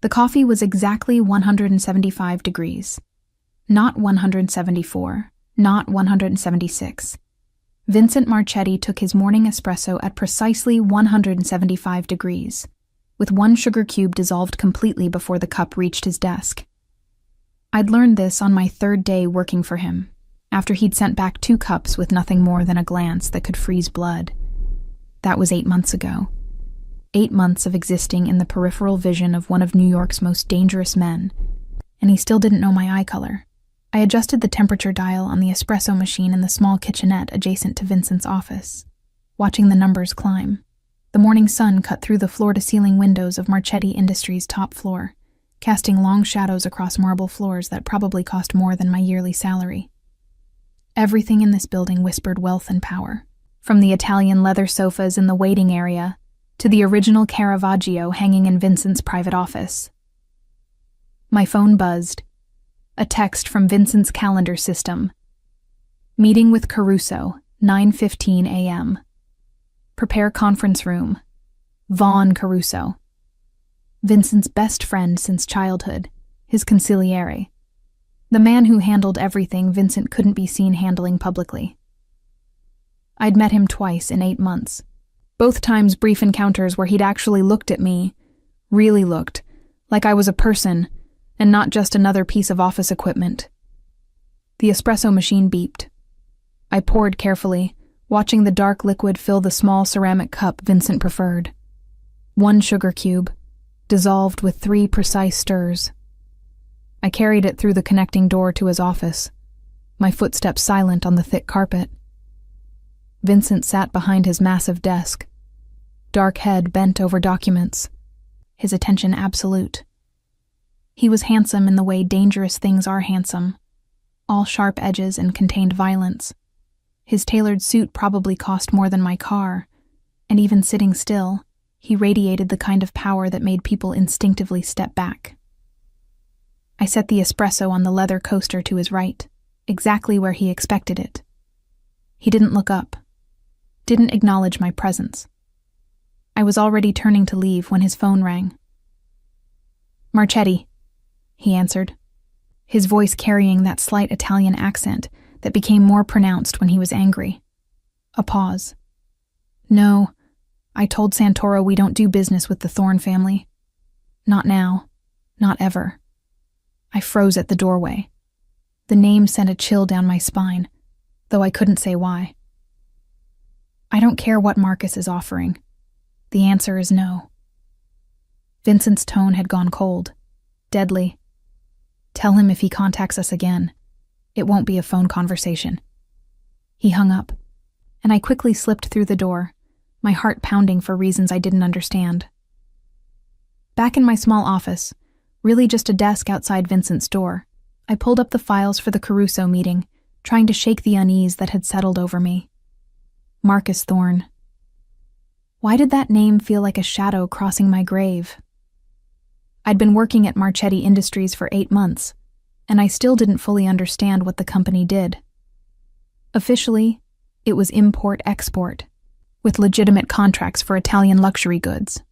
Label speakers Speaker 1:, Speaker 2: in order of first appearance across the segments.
Speaker 1: The coffee was exactly 175 degrees. Not 174, not 176. Vincent Marchetti took his morning espresso at precisely 175 degrees, with one sugar cube dissolved completely before the cup reached his desk. I'd learned this on my third day working for him, after he'd sent back 2 cups with nothing more than a glance that could freeze blood. That was 8 months ago. 8 months of existing in the peripheral vision of one of New York's most dangerous men, and he still didn't know my eye color. I adjusted the temperature dial on the espresso machine in the small kitchenette adjacent to Vincent's office, watching the numbers climb. The morning sun cut through the floor-to-ceiling windows of Marchetti Industries' top floor, casting long shadows across marble floors that probably cost more than my yearly salary. Everything in this building whispered wealth and power, from the Italian leather sofas in the waiting area to the original Caravaggio hanging in Vincent's private office. My phone buzzed. A text from Vincent's calendar system. Meeting with Caruso, 9:15 a.m. Prepare conference room. Vaughn Caruso. Vincent's best friend since childhood, his consigliere. The man who handled everything Vincent couldn't be seen handling publicly. I'd met him twice in 8 months. Both times brief encounters where he'd actually looked at me, really looked, like I was a person, and not just another piece of office equipment. The espresso machine beeped. I poured carefully, watching the dark liquid fill the small ceramic cup Vincent preferred. 1 sugar cube, dissolved with 3 precise stirs. I carried it through the connecting door to his office, my footsteps silent on the thick carpet. Vincent sat behind his massive desk, dark head bent over documents, his attention absolute. He was handsome in the way dangerous things are handsome, all sharp edges and contained violence. His tailored suit probably cost more than my car, and even sitting still, he radiated the kind of power that made people instinctively step back. I set the espresso on the leather coaster to his right, exactly where he expected it. He didn't look up, didn't acknowledge my presence. I was already turning to leave when his phone rang. "Marchetti," he answered, his voice carrying that slight Italian accent that became more pronounced when he was angry. A pause. "No, I told Santoro we don't do business with the Thorne family. Not now, not ever." I froze at the doorway. The name sent a chill down my spine, though I couldn't say why. "I don't care what Marcus is offering. The answer is no." Vincent's tone had gone cold, deadly. "Tell him if he contacts us again, it won't be a phone conversation." He hung up, and I quickly slipped through the door, my heart pounding for reasons I didn't understand. Back in my small office, really just a desk outside Vincent's door, I pulled up the files for the Caruso meeting, trying to shake the unease that had settled over me. Marcus Thorne. Why did that name feel like a shadow crossing my grave? I'd been working at Marchetti Industries for 8 months, and I still didn't fully understand what the company did. Officially, it was import-export, with legitimate contracts for Italian luxury goods.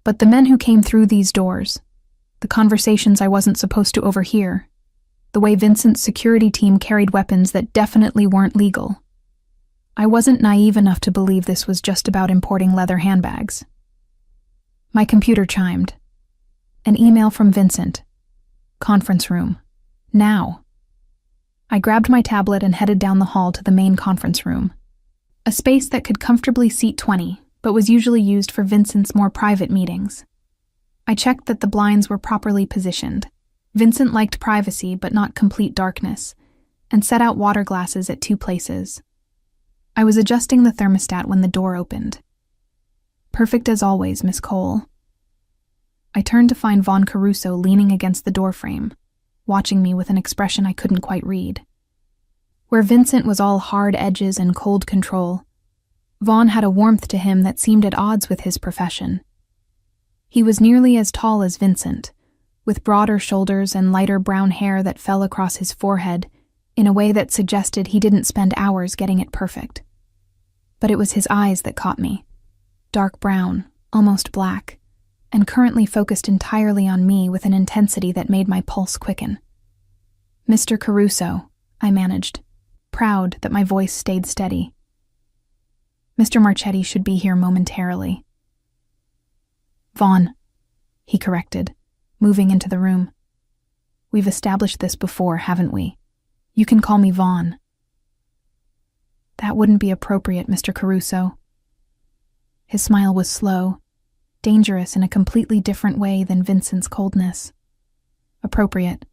Speaker 1: But the men who came through these doors, the conversations I wasn't supposed to overhear, the way Vincent's security team carried weapons that definitely weren't legal. I wasn't naive enough to believe this was just about importing leather handbags. My computer chimed. An email from Vincent. Conference room. Now. I grabbed my tablet and headed down the hall to the main conference room, a space that could comfortably seat 20, but was usually used for Vincent's more private meetings. I checked that the blinds were properly positioned. Vincent liked privacy but not complete darkness, and set out water glasses at 2 places. I was adjusting the thermostat when the door opened. "Perfect as always, Miss Cole." I turned to find Vaughn Caruso leaning against the doorframe, watching me with an expression I couldn't quite read. Where Vincent was all hard edges and cold control, Vaughn had a warmth to him that seemed at odds with his profession. He was nearly as tall as Vincent, with broader shoulders and lighter brown hair that fell across his forehead in a way that suggested he didn't spend hours getting it perfect. But it was his eyes that caught me. Dark brown, almost black, and currently focused entirely on me with an intensity that made my pulse quicken. "Mr. Caruso," I managed, proud that my voice stayed steady. "Mr. Marchetti should be here momentarily." "Vaughn," he corrected, moving into the room. "We've established this before, haven't we? You can call me Vaughn." "That wouldn't be appropriate, Mr. Caruso." His smile was slow, dangerous in a completely different way than Vincent's coldness. "Appropriate.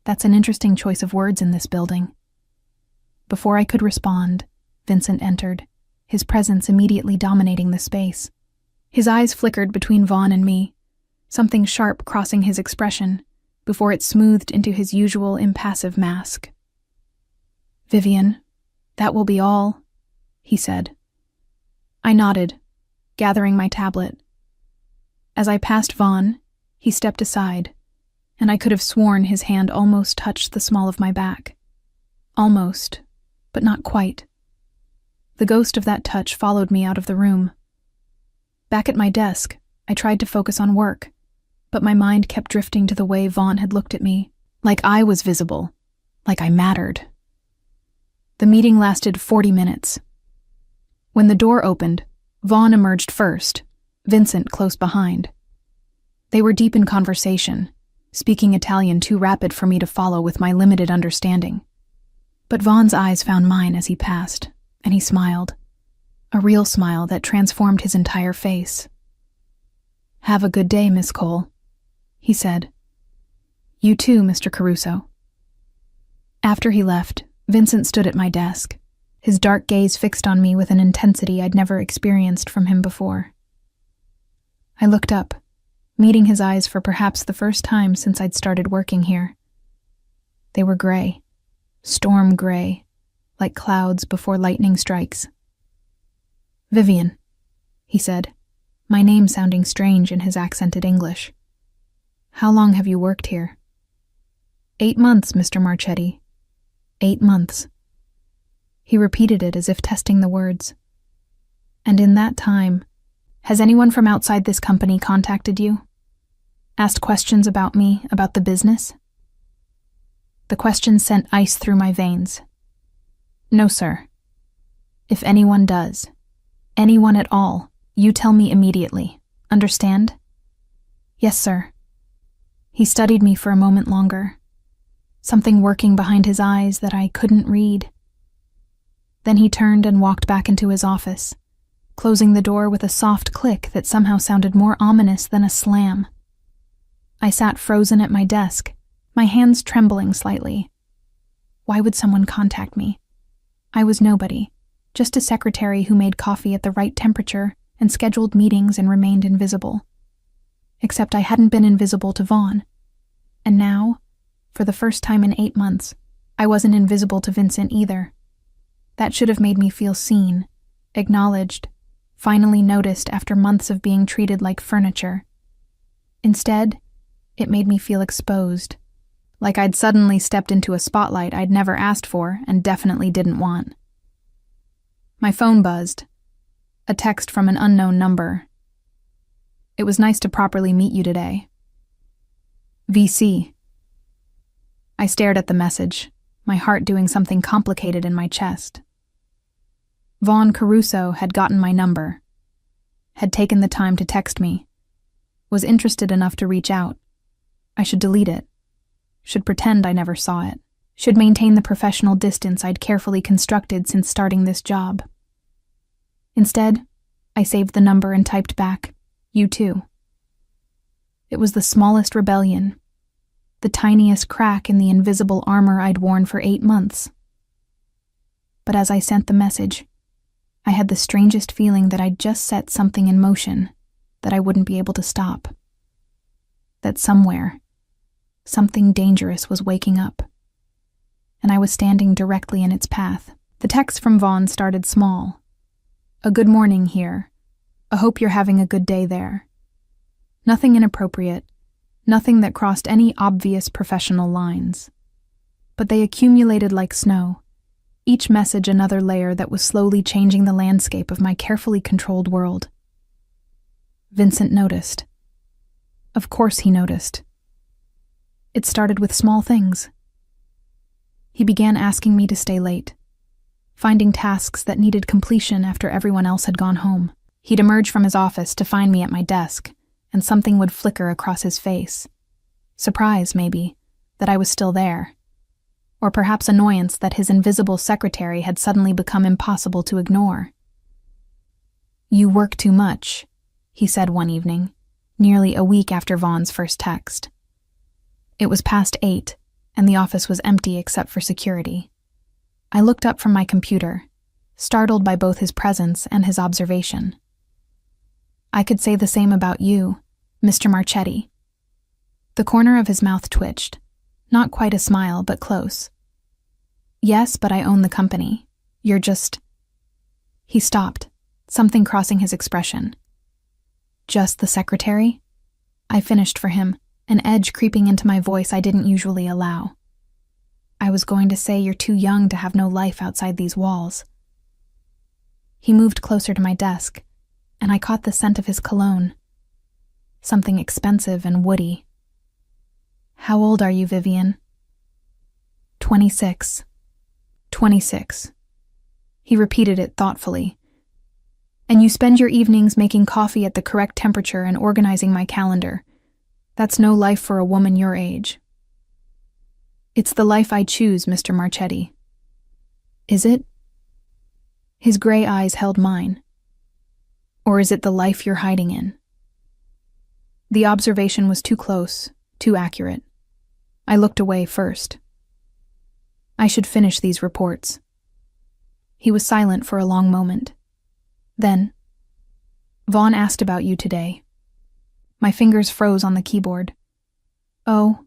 Speaker 1: That's an interesting choice of words in this building." Before I could respond, Vincent entered, his presence immediately dominating the space. His eyes flickered between Vaughn and me, something sharp crossing his expression, before it smoothed into his usual impassive mask. "Vivian, that will be all," he said. I nodded, gathering my tablet. As I passed Vaughn, he stepped aside, and I could have sworn his hand almost touched the small of my back. Almost, but not quite. The ghost of that touch followed me out of the room. Back at my desk, I tried to focus on work, but my mind kept drifting to the way Vaughn had looked at me, like I was visible, like I mattered. The meeting lasted 40 minutes. When the door opened, Vaughn emerged first, Vincent close behind. They were deep in conversation, speaking Italian too rapid for me to follow with my limited understanding. But Vaughn's eyes found mine as he passed, and he smiled, a real smile that transformed his entire face. "Have a good day, Miss Cole," he said. "You too, Mr. Caruso." After he left, Vincent stood at my desk, his dark gaze fixed on me with an intensity I'd never experienced from him before. I looked up, meeting his eyes for perhaps the first time since I'd started working here. They were gray, storm gray, like clouds before lightning strikes. "Vivian," he said, my name sounding strange in his accented English. "How long have you worked here?" 8 months, Mr. Marchetti. 8 months. He repeated it as if testing the words. "And in that time, has anyone from outside this company contacted you? Asked questions about me, about the business?" The question sent ice through my veins. "No, sir. If anyone does, anyone at all, you tell me immediately. Understand?" "Yes, sir." He studied me for a moment longer, something working behind his eyes that I couldn't read. Then he turned and walked back into his office, closing the door with a soft click that somehow sounded more ominous than a slam. I sat frozen at my desk, my hands trembling slightly. Why would someone contact me? I was nobody, just a secretary who made coffee at the right temperature and scheduled meetings and remained invisible. Except I hadn't been invisible to Vaughn. And now, for the first time in 8 months, I wasn't invisible to Vincent either. That should have made me feel seen, acknowledged, finally noticed after months of being treated like furniture. Instead, it made me feel exposed, like I'd suddenly stepped into a spotlight I'd never asked for and definitely didn't want. My phone buzzed, a text from an unknown number. "It was nice to properly meet you today. VC." I stared at the message, my heart doing something complicated in my chest. Vaughn Caruso had gotten my number, had taken the time to text me, was interested enough to reach out. I should delete it, should pretend I never saw it, should maintain the professional distance I'd carefully constructed since starting this job. Instead, I saved the number and typed back, "You too." It was the smallest rebellion, the tiniest crack in the invisible armor I'd worn for 8 months. But as I sent the message, I had the strangest feeling that I'd just set something in motion that I wouldn't be able to stop. That somewhere, something dangerous was waking up, and I was standing directly in its path. The text from Vaughn started small. "A good morning here. I hope you're having a good day there." Nothing inappropriate, nothing that crossed any obvious professional lines. But they accumulated like snow, each message another layer that was slowly changing the landscape of my carefully controlled world. Vincent noticed. Of course he noticed. It started with small things. He began asking me to stay late, finding tasks that needed completion after everyone else had gone home. He'd emerge from his office to find me at my desk, and something would flicker across his face. Surprise, maybe, that I was still there. Or perhaps annoyance that his invisible secretary had suddenly become impossible to ignore. "You work too much," he said one evening, nearly a week after Vaughn's first text. It was past 8, and the office was empty except for security. I looked up from my computer, startled by both his presence and his observation. "I could say the same about you, Mr. Marchetti." The corner of his mouth twitched, not quite a smile, but close. "Yes, but I own the company. You're just—" He stopped, something crossing his expression. "Just the secretary?" I finished for him, an edge creeping into my voice I didn't usually allow. "I was going to say you're too young to have no life outside these walls." He moved closer to my desk, and I caught the scent of his cologne. Something expensive and woody. "How old are you, Vivian?" 26. 26. He repeated it thoughtfully. "And you spend your evenings making coffee at the correct temperature and organizing my calendar. That's no life for a woman your age." "It's the life I choose, Mr. Marchetti." "Is it?" His gray eyes held mine. "Or is it the life you're hiding in?" The observation was too close, too accurate. I looked away first. I should finish these reports. He was silent for a long moment. Then, "Vaughn asked about you today." My fingers froze on the keyboard. "Oh."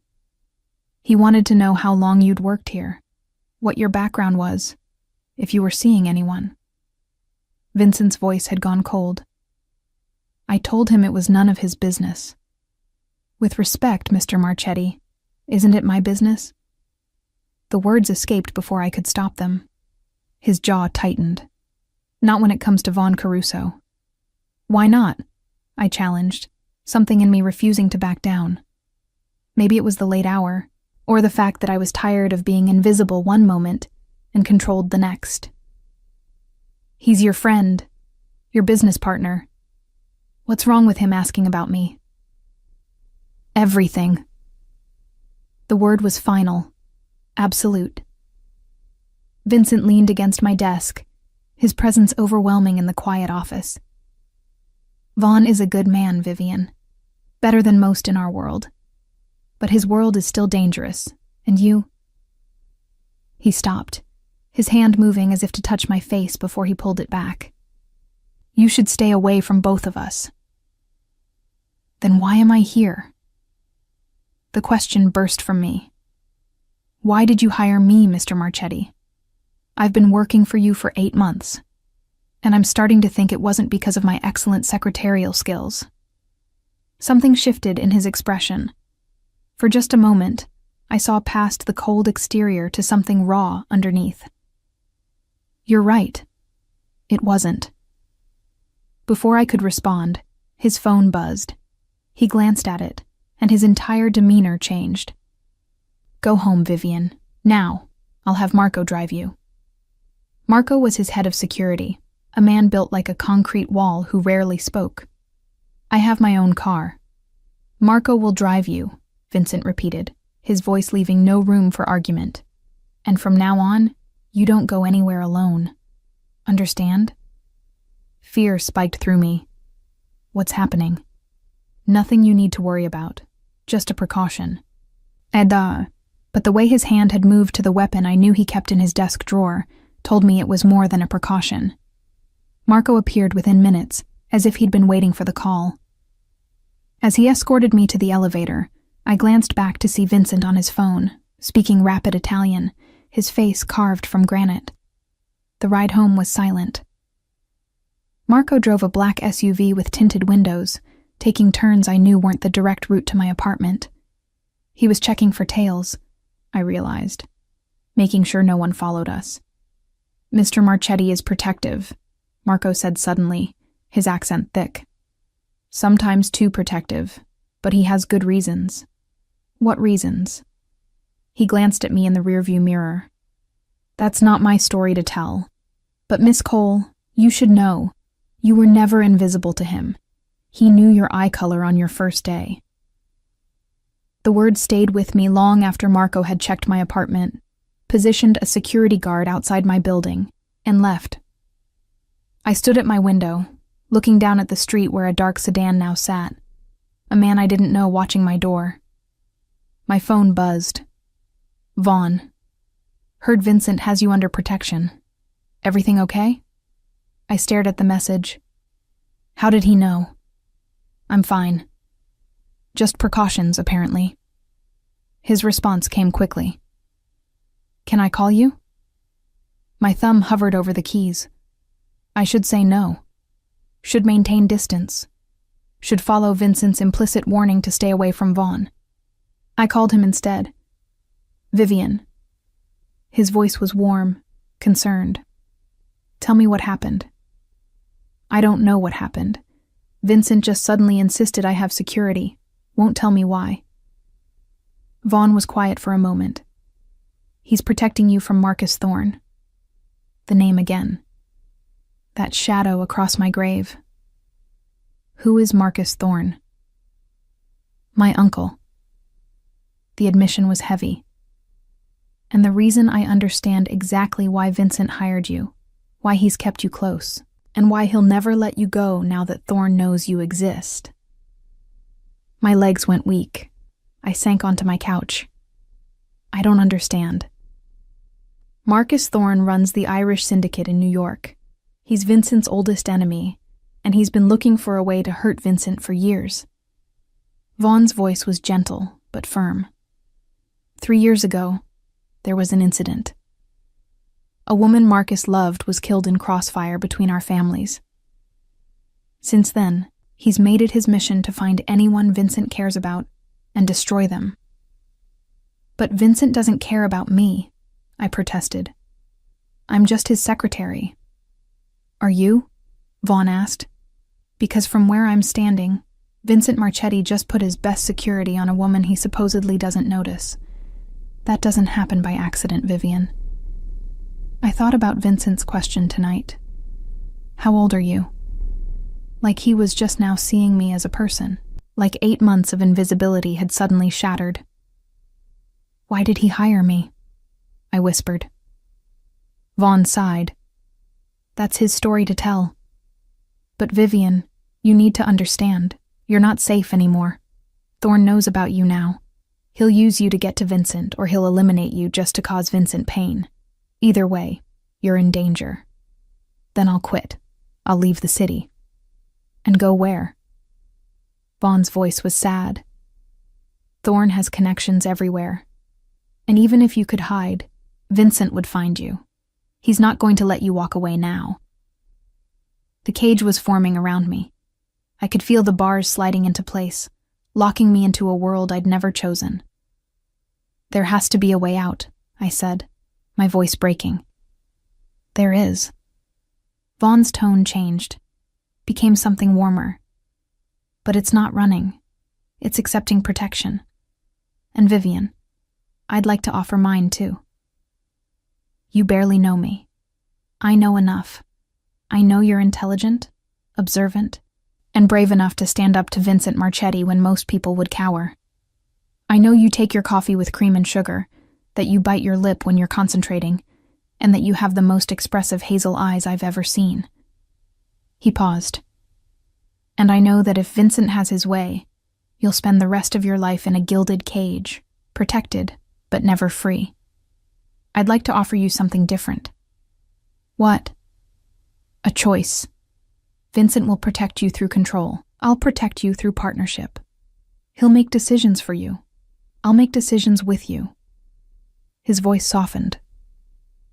Speaker 1: "He wanted to know how long you'd worked here, what your background was, if you were seeing anyone." Vincent's voice had gone cold. I told him it was none of his business. "With respect, Mr. Marchetti, isn't it my business?" The words escaped before I could stop them. His jaw tightened. "Not when it comes to Vaughn Caruso." "Why not?" I challenged, something in me refusing to back down. Maybe it was the late hour, or the fact that I was tired of being invisible one moment and controlled the next. "He's your friend, your business partner. What's wrong with him asking about me?" "Everything." The word was final, absolute. Vincent leaned against my desk, his presence overwhelming in the quiet office. "Vaughn is a good man, Vivian. Better than most in our world. But his world is still dangerous, and you—" He stopped, his hand moving as if to touch my face before he pulled it back. "You should stay away from both of us." "Then why am I here?" The question burst from me. "Why did you hire me, Mr. Marchetti? I've been working for you for 8 months, and I'm starting to think it wasn't because of my excellent secretarial skills." Something shifted in his expression. For just a moment, I saw past the cold exterior to something raw underneath. "You're right. It wasn't." Before I could respond, his phone buzzed. He glanced at it, and his entire demeanor changed. "Go home, Vivian. Now. I'll have Marco drive you." Marco was his head of security, a man built like a concrete wall who rarely spoke. "I have my own car." "Marco will drive you," Vincent repeated, his voice leaving no room for argument. "And from now on, you don't go anywhere alone. Understand?" Fear spiked through me. "What's happening?" "Nothing you need to worry about. Just a precaution." But the way his hand had moved to the weapon I knew he kept in his desk drawer told me it was more than a precaution. Marco appeared within minutes, as if he'd been waiting for the call. As he escorted me to the elevator, I glanced back to see Vincent on his phone, speaking rapid Italian, his face carved from granite. The ride home was silent. Marco drove a black SUV with tinted windows, taking turns I knew weren't the direct route to my apartment. He was checking for tails, I realized, making sure no one followed us. "Mr. Marchetti is protective," Marco said suddenly, his accent thick. "Sometimes too protective. But he has good reasons. What reasons? He glanced at me in the rearview mirror. That's not my story to tell. But Miss Cole, you should know. You were never invisible to him. He knew your eye color on your first day. The words stayed with me long after Marco had checked my apartment, positioned a security guard outside my building, and left. I stood at my window, looking down at the street where a dark sedan now sat, a man I didn't know watching my door. My phone buzzed. Vaughn. Heard Vincent has you under protection. Everything okay? I stared at the message. How did he know? I'm fine. Just precautions, apparently. His response came quickly. Can I call you? My thumb hovered over the keys. I should say no. Should maintain distance. Should follow Vincent's implicit warning to stay away from Vaughn. I called him instead. Vivian. His voice was warm, concerned. Tell me what happened. I don't know what happened. Vincent just suddenly insisted I have security. Won't tell me why. Vaughn was quiet for a moment. He's protecting you from Marcus Thorne. The name again. That shadow across my grave. Who is Marcus Thorne? My uncle. The admission was heavy. And the reason I understand exactly why Vincent hired you, why he's kept you close, and why he'll never let you go now that Thorne knows you exist. My legs went weak. I sank onto my couch. I don't understand. Marcus Thorne runs the Irish Syndicate in New York. He's Vincent's oldest enemy, and he's been looking for a way to hurt Vincent for years. Vaughn's voice was gentle, but firm. 3 years ago, there was an incident. A woman Marcus loved was killed in crossfire between our families. Since then, he's made it his mission to find anyone Vincent cares about and destroy them. But Vincent doesn't care about me, I protested. I'm just his secretary. Are you? Vaughn asked. Because from where I'm standing, Vincent Marchetti just put his best security on a woman he supposedly doesn't notice. That doesn't happen by accident, Vivian. I thought about Vincent's question tonight. How old are you? Like he was just now seeing me as a person. Like 8 months of invisibility had suddenly shattered. Why did he hire me? I whispered. Vaughn sighed. That's his story to tell. But Vivian, you need to understand. You're not safe anymore. Thorne knows about you now. He'll use you to get to Vincent, or he'll eliminate you just to cause Vincent pain. Either way, you're in danger. Then I'll quit. I'll leave the city. And go where? Vaughn's voice was sad. Thorne has connections everywhere. And even if you could hide, Vincent would find you. He's not going to let you walk away now. The cage was forming around me. I could feel the bars sliding into place, locking me into a world I'd never chosen. There has to be a way out, I said, my voice breaking. There is. Vaughn's tone changed, became something warmer. But it's not running. It's accepting protection. And Vivian, I'd like to offer mine too. You barely know me. I know enough. I know you're intelligent, observant, and brave enough to stand up to Vincent Marchetti when most people would cower. I know you take your coffee with cream and sugar, that you bite your lip when you're concentrating, and that you have the most expressive hazel eyes I've ever seen. He paused. And I know that if Vincent has his way, you'll spend the rest of your life in a gilded cage, protected, but never free. I'd like to offer you something different. What? A choice. Vincent will protect you through control. I'll protect you through partnership. He'll make decisions for you. I'll make decisions with you. His voice softened.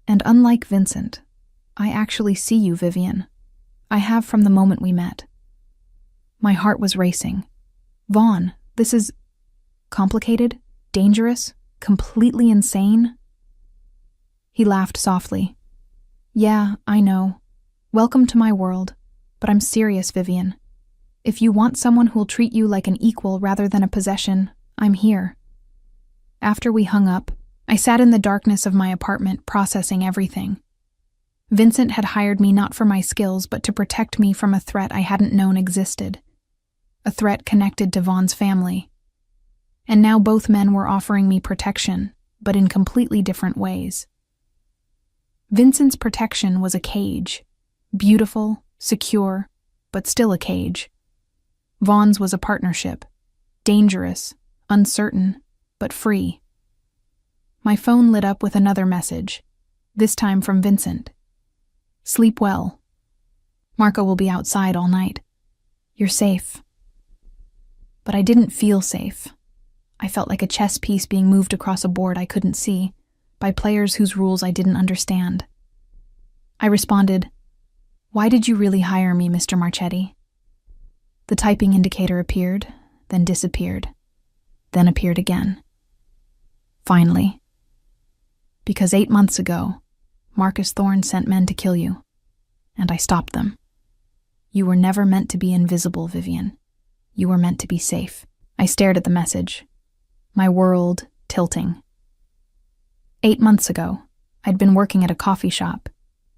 Speaker 1: And unlike Vincent, I actually see you, Vivian. I have from the moment we met. My heart was racing. Vaughn, this is complicated, dangerous, completely insane. He laughed softly. Yeah, I know. Welcome to my world, but I'm serious, Vivian. If you want someone who'll treat you like an equal rather than a possession, I'm here." After we hung up, I sat in the darkness of my apartment processing everything. Vincent had hired me not for my skills, but to protect me from a threat I hadn't known existed. A threat connected to Vaughn's family. And now both men were offering me protection, but in completely different ways. Vincent's protection was a cage. Beautiful, secure, but still a cage. Vaughn's was a partnership. Dangerous, uncertain, but free. My phone lit up with another message, this time from Vincent. "Sleep well. Marco will be outside all night. You're safe." But I didn't feel safe. I felt like a chess piece being moved across a board I couldn't see, by players whose rules I didn't understand. I responded, "Why did you really hire me, Mr. Marchetti?" The typing indicator appeared, then disappeared, then appeared again. Finally. "Because 8 months ago, Marcus Thorne sent men to kill you, and I stopped them. You were never meant to be invisible, Vivian. You were meant to be safe." I stared at the message, my world tilting. 8 months ago, I'd been working at a coffee shop,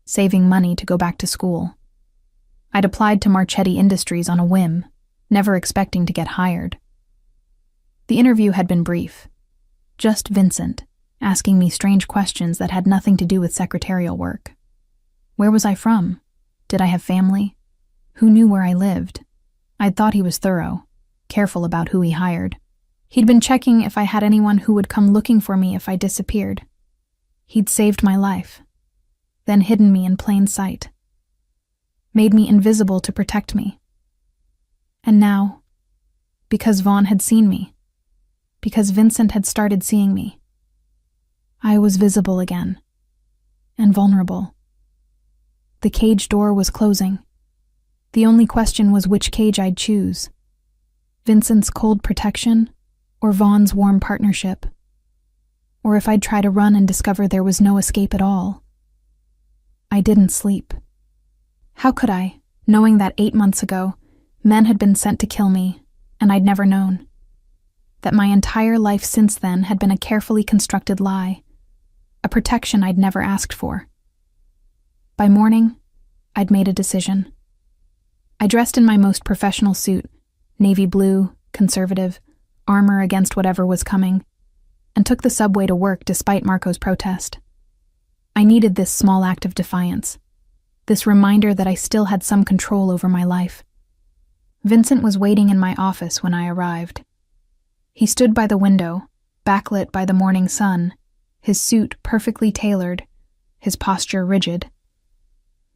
Speaker 1: saving money to go back to school. I'd applied to Marchetti Industries on a whim, never expecting to get hired. The interview had been brief. Just Vincent, asking me strange questions that had nothing to do with secretarial work. Where was I from? Did I have family? Who knew where I lived? I'd thought he was thorough, careful about who he hired. He'd been checking if I had anyone who would come looking for me if I disappeared. He'd saved my life, then hidden me in plain sight. Made me invisible to protect me. And now, because Vaughn had seen me, because Vincent had started seeing me, I was visible again, and vulnerable. The cage door was closing. The only question was which cage I'd choose. Vincent's cold protection, or Vaughn's warm partnership. Or if I'd try to run and discover there was no escape at all. I didn't sleep. How could I, knowing that 8 months ago, men had been sent to kill me, and I'd never known? That my entire life since then had been a carefully constructed lie, a protection I'd never asked for. By morning, I'd made a decision. I dressed in my most professional suit, navy blue, conservative, armor against whatever was coming, and took the subway to work despite Marco's protest. I needed this small act of defiance, this reminder that I still had some control over my life. Vincent was waiting in my office when I arrived. He stood by the window, backlit by the morning sun, his suit perfectly tailored, his posture rigid.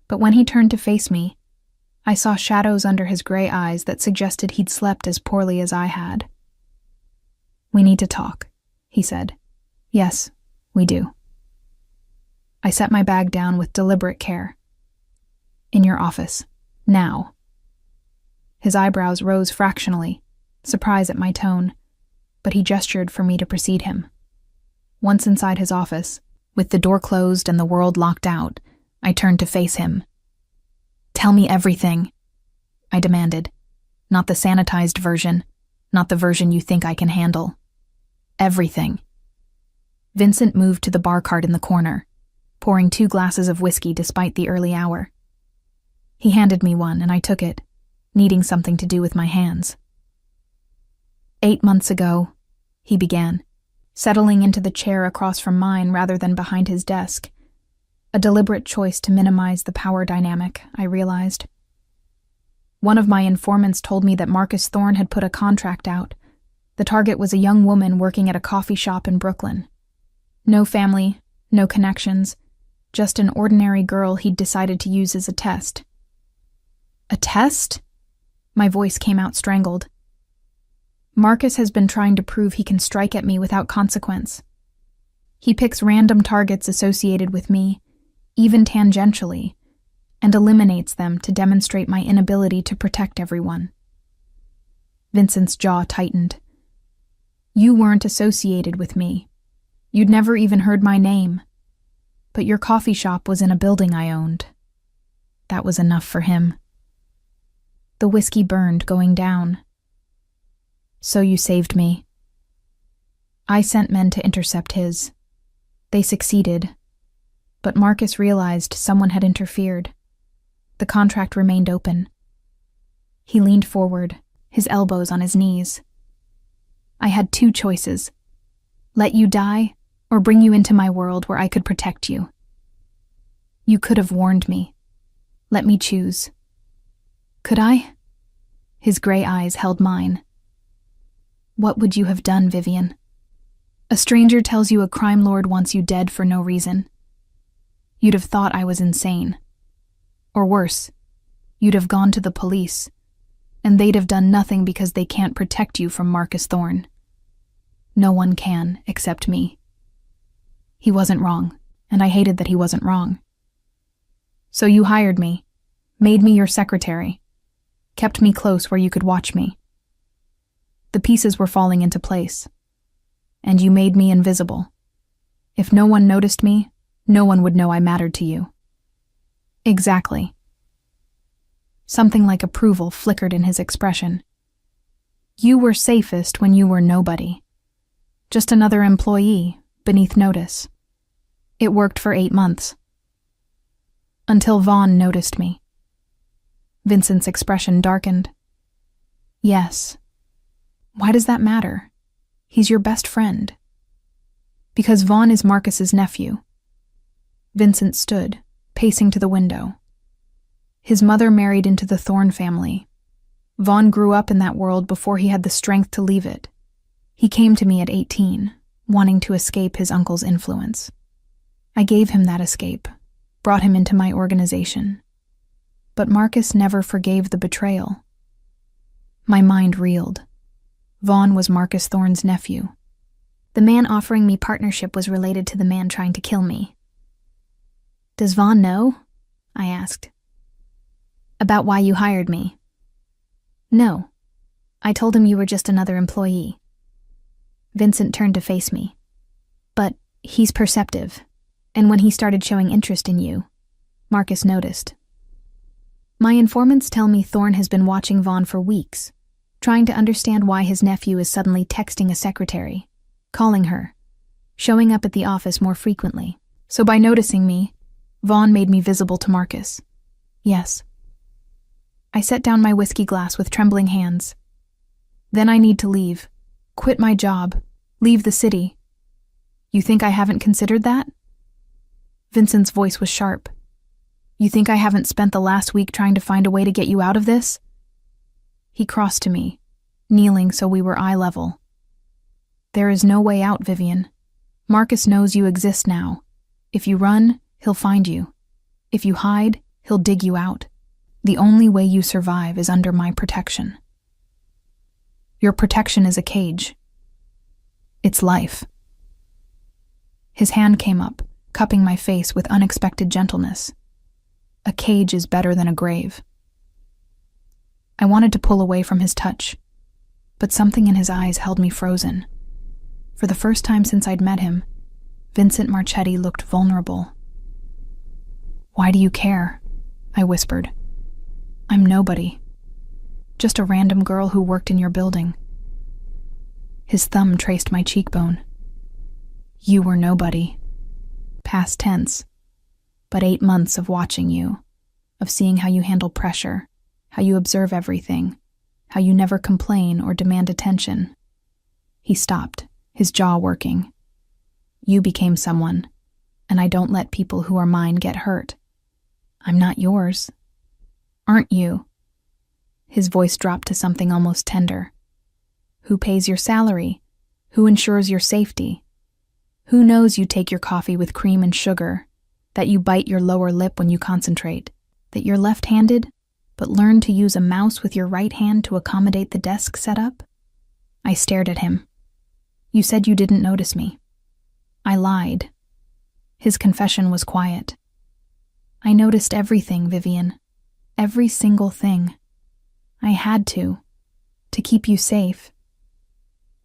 Speaker 1: But when he turned to face me, I saw shadows under his gray eyes that suggested he'd slept as poorly as I had. "We need to talk," he said. "Yes, we do." I set my bag down with deliberate care. "In your office. Now." His eyebrows rose fractionally, surprise at my tone, but he gestured for me to precede him. Once inside his office, with the door closed and the world locked out, I turned to face him. "Tell me everything," I demanded. Not the sanitized version, not the version you think I can handle. Everything. Vincent moved to the bar cart in the corner, pouring 2 glasses of whiskey despite the early hour. He handed me one, and I took it, needing something to do with my hands. 8 months ago, he began, settling into the chair across from mine rather than behind his desk. A deliberate choice to minimize the power dynamic, I realized. One of my informants told me that Marcus Thorne had put a contract out. The target was a young woman working at a coffee shop in Brooklyn. No family, no connections, just an ordinary girl he'd decided to use as a test. A test? My voice came out strangled. Marcus has been trying to prove he can strike at me without consequence. He picks random targets associated with me, even tangentially, and eliminates them to demonstrate my inability to protect everyone. Vincent's jaw tightened. You weren't associated with me. You'd never even heard my name. But your coffee shop was in a building I owned. That was enough for him. The whiskey burned, going down. So you saved me. I sent men to intercept his. They succeeded. But Marcus realized someone had interfered. The contract remained open. He leaned forward, his elbows on his knees. I had two choices: let you die, or bring you into my world where I could protect you. You could have warned me. Let me choose. Could I? His gray eyes held mine. What would you have done, Vivian? A stranger tells you a crime lord wants you dead for no reason. You'd have thought I was insane. Or worse, you'd have gone to the police, and they'd have done nothing because they can't protect you from Marcus Thorne. No one can, except me. He wasn't wrong, and I hated that he wasn't wrong. So you hired me, made me your secretary, kept me close where you could watch me. The pieces were falling into place, and you made me invisible. If no one noticed me, no one would know I mattered to you. Exactly. Something like approval flickered in his expression. You were safest when you were nobody. Just another employee, beneath notice. It worked for 8 months. Until Vaughn noticed me. Vincent's expression darkened. Yes. Why does that matter? He's your best friend. Because Vaughn is Marcus's nephew. Vincent stood, pacing to the window. His mother married into the Thorne family. Vaughn grew up in that world before he had the strength to leave it. He came to me at 18, wanting to escape his uncle's influence. I gave him that escape, brought him into my organization. But Marcus never forgave the betrayal. My mind reeled. Vaughn was Marcus Thorne's nephew.
Speaker 2: The man offering me partnership was related to the man trying to kill me. Does Vaughn know? I asked. About why you hired me? No. I told him you were just another employee. Vincent turned to face me. But he's perceptive, and when he started showing interest in you, Marcus noticed. My informants tell me Thorne has been watching Vaughn for weeks, trying to understand why his nephew is suddenly texting a secretary, calling her, showing up at the office more frequently. So by noticing me, Vaughn made me visible to Marcus. Yes. I set down my whiskey glass with trembling hands. Then I need to leave, quit my job, leave the city. You think I haven't considered that? Vincent's voice was sharp. You think I haven't spent the last week trying to find a way to get you out of this? He crossed to me, kneeling so we were eye level. There is no way out, Vivian. Marcus knows you exist now. If you run, he'll find you. If you hide, he'll dig you out. The only way you survive is under my protection. Your protection is a cage. It's life. His hand came up, cupping my face with unexpected gentleness. A cage is better than a grave. I wanted to pull away from his touch, but something in his eyes held me frozen. For the first time since I'd met him, Vincent Marchetti looked vulnerable. Why do you care? I whispered. I'm nobody. Just a random girl who worked in your building. His thumb traced my cheekbone. You were nobody. Past tense. But 8 months of watching you, of seeing how you handle pressure, how you observe everything, how you never complain or demand attention. He stopped, his jaw working. You became someone, and I don't let people who are mine get hurt. I'm not yours. Aren't you? His voice dropped to something almost tender. Who pays your salary? Who ensures your safety? Who knows you take your coffee with cream and sugar, that you bite your lower lip when you concentrate, that you're left-handed, but learn to use a mouse with your right hand to accommodate the desk setup? I stared at him. You said you didn't notice me. I lied. His confession was quiet. I noticed everything, Vivian. Every single thing. I had to keep you safe.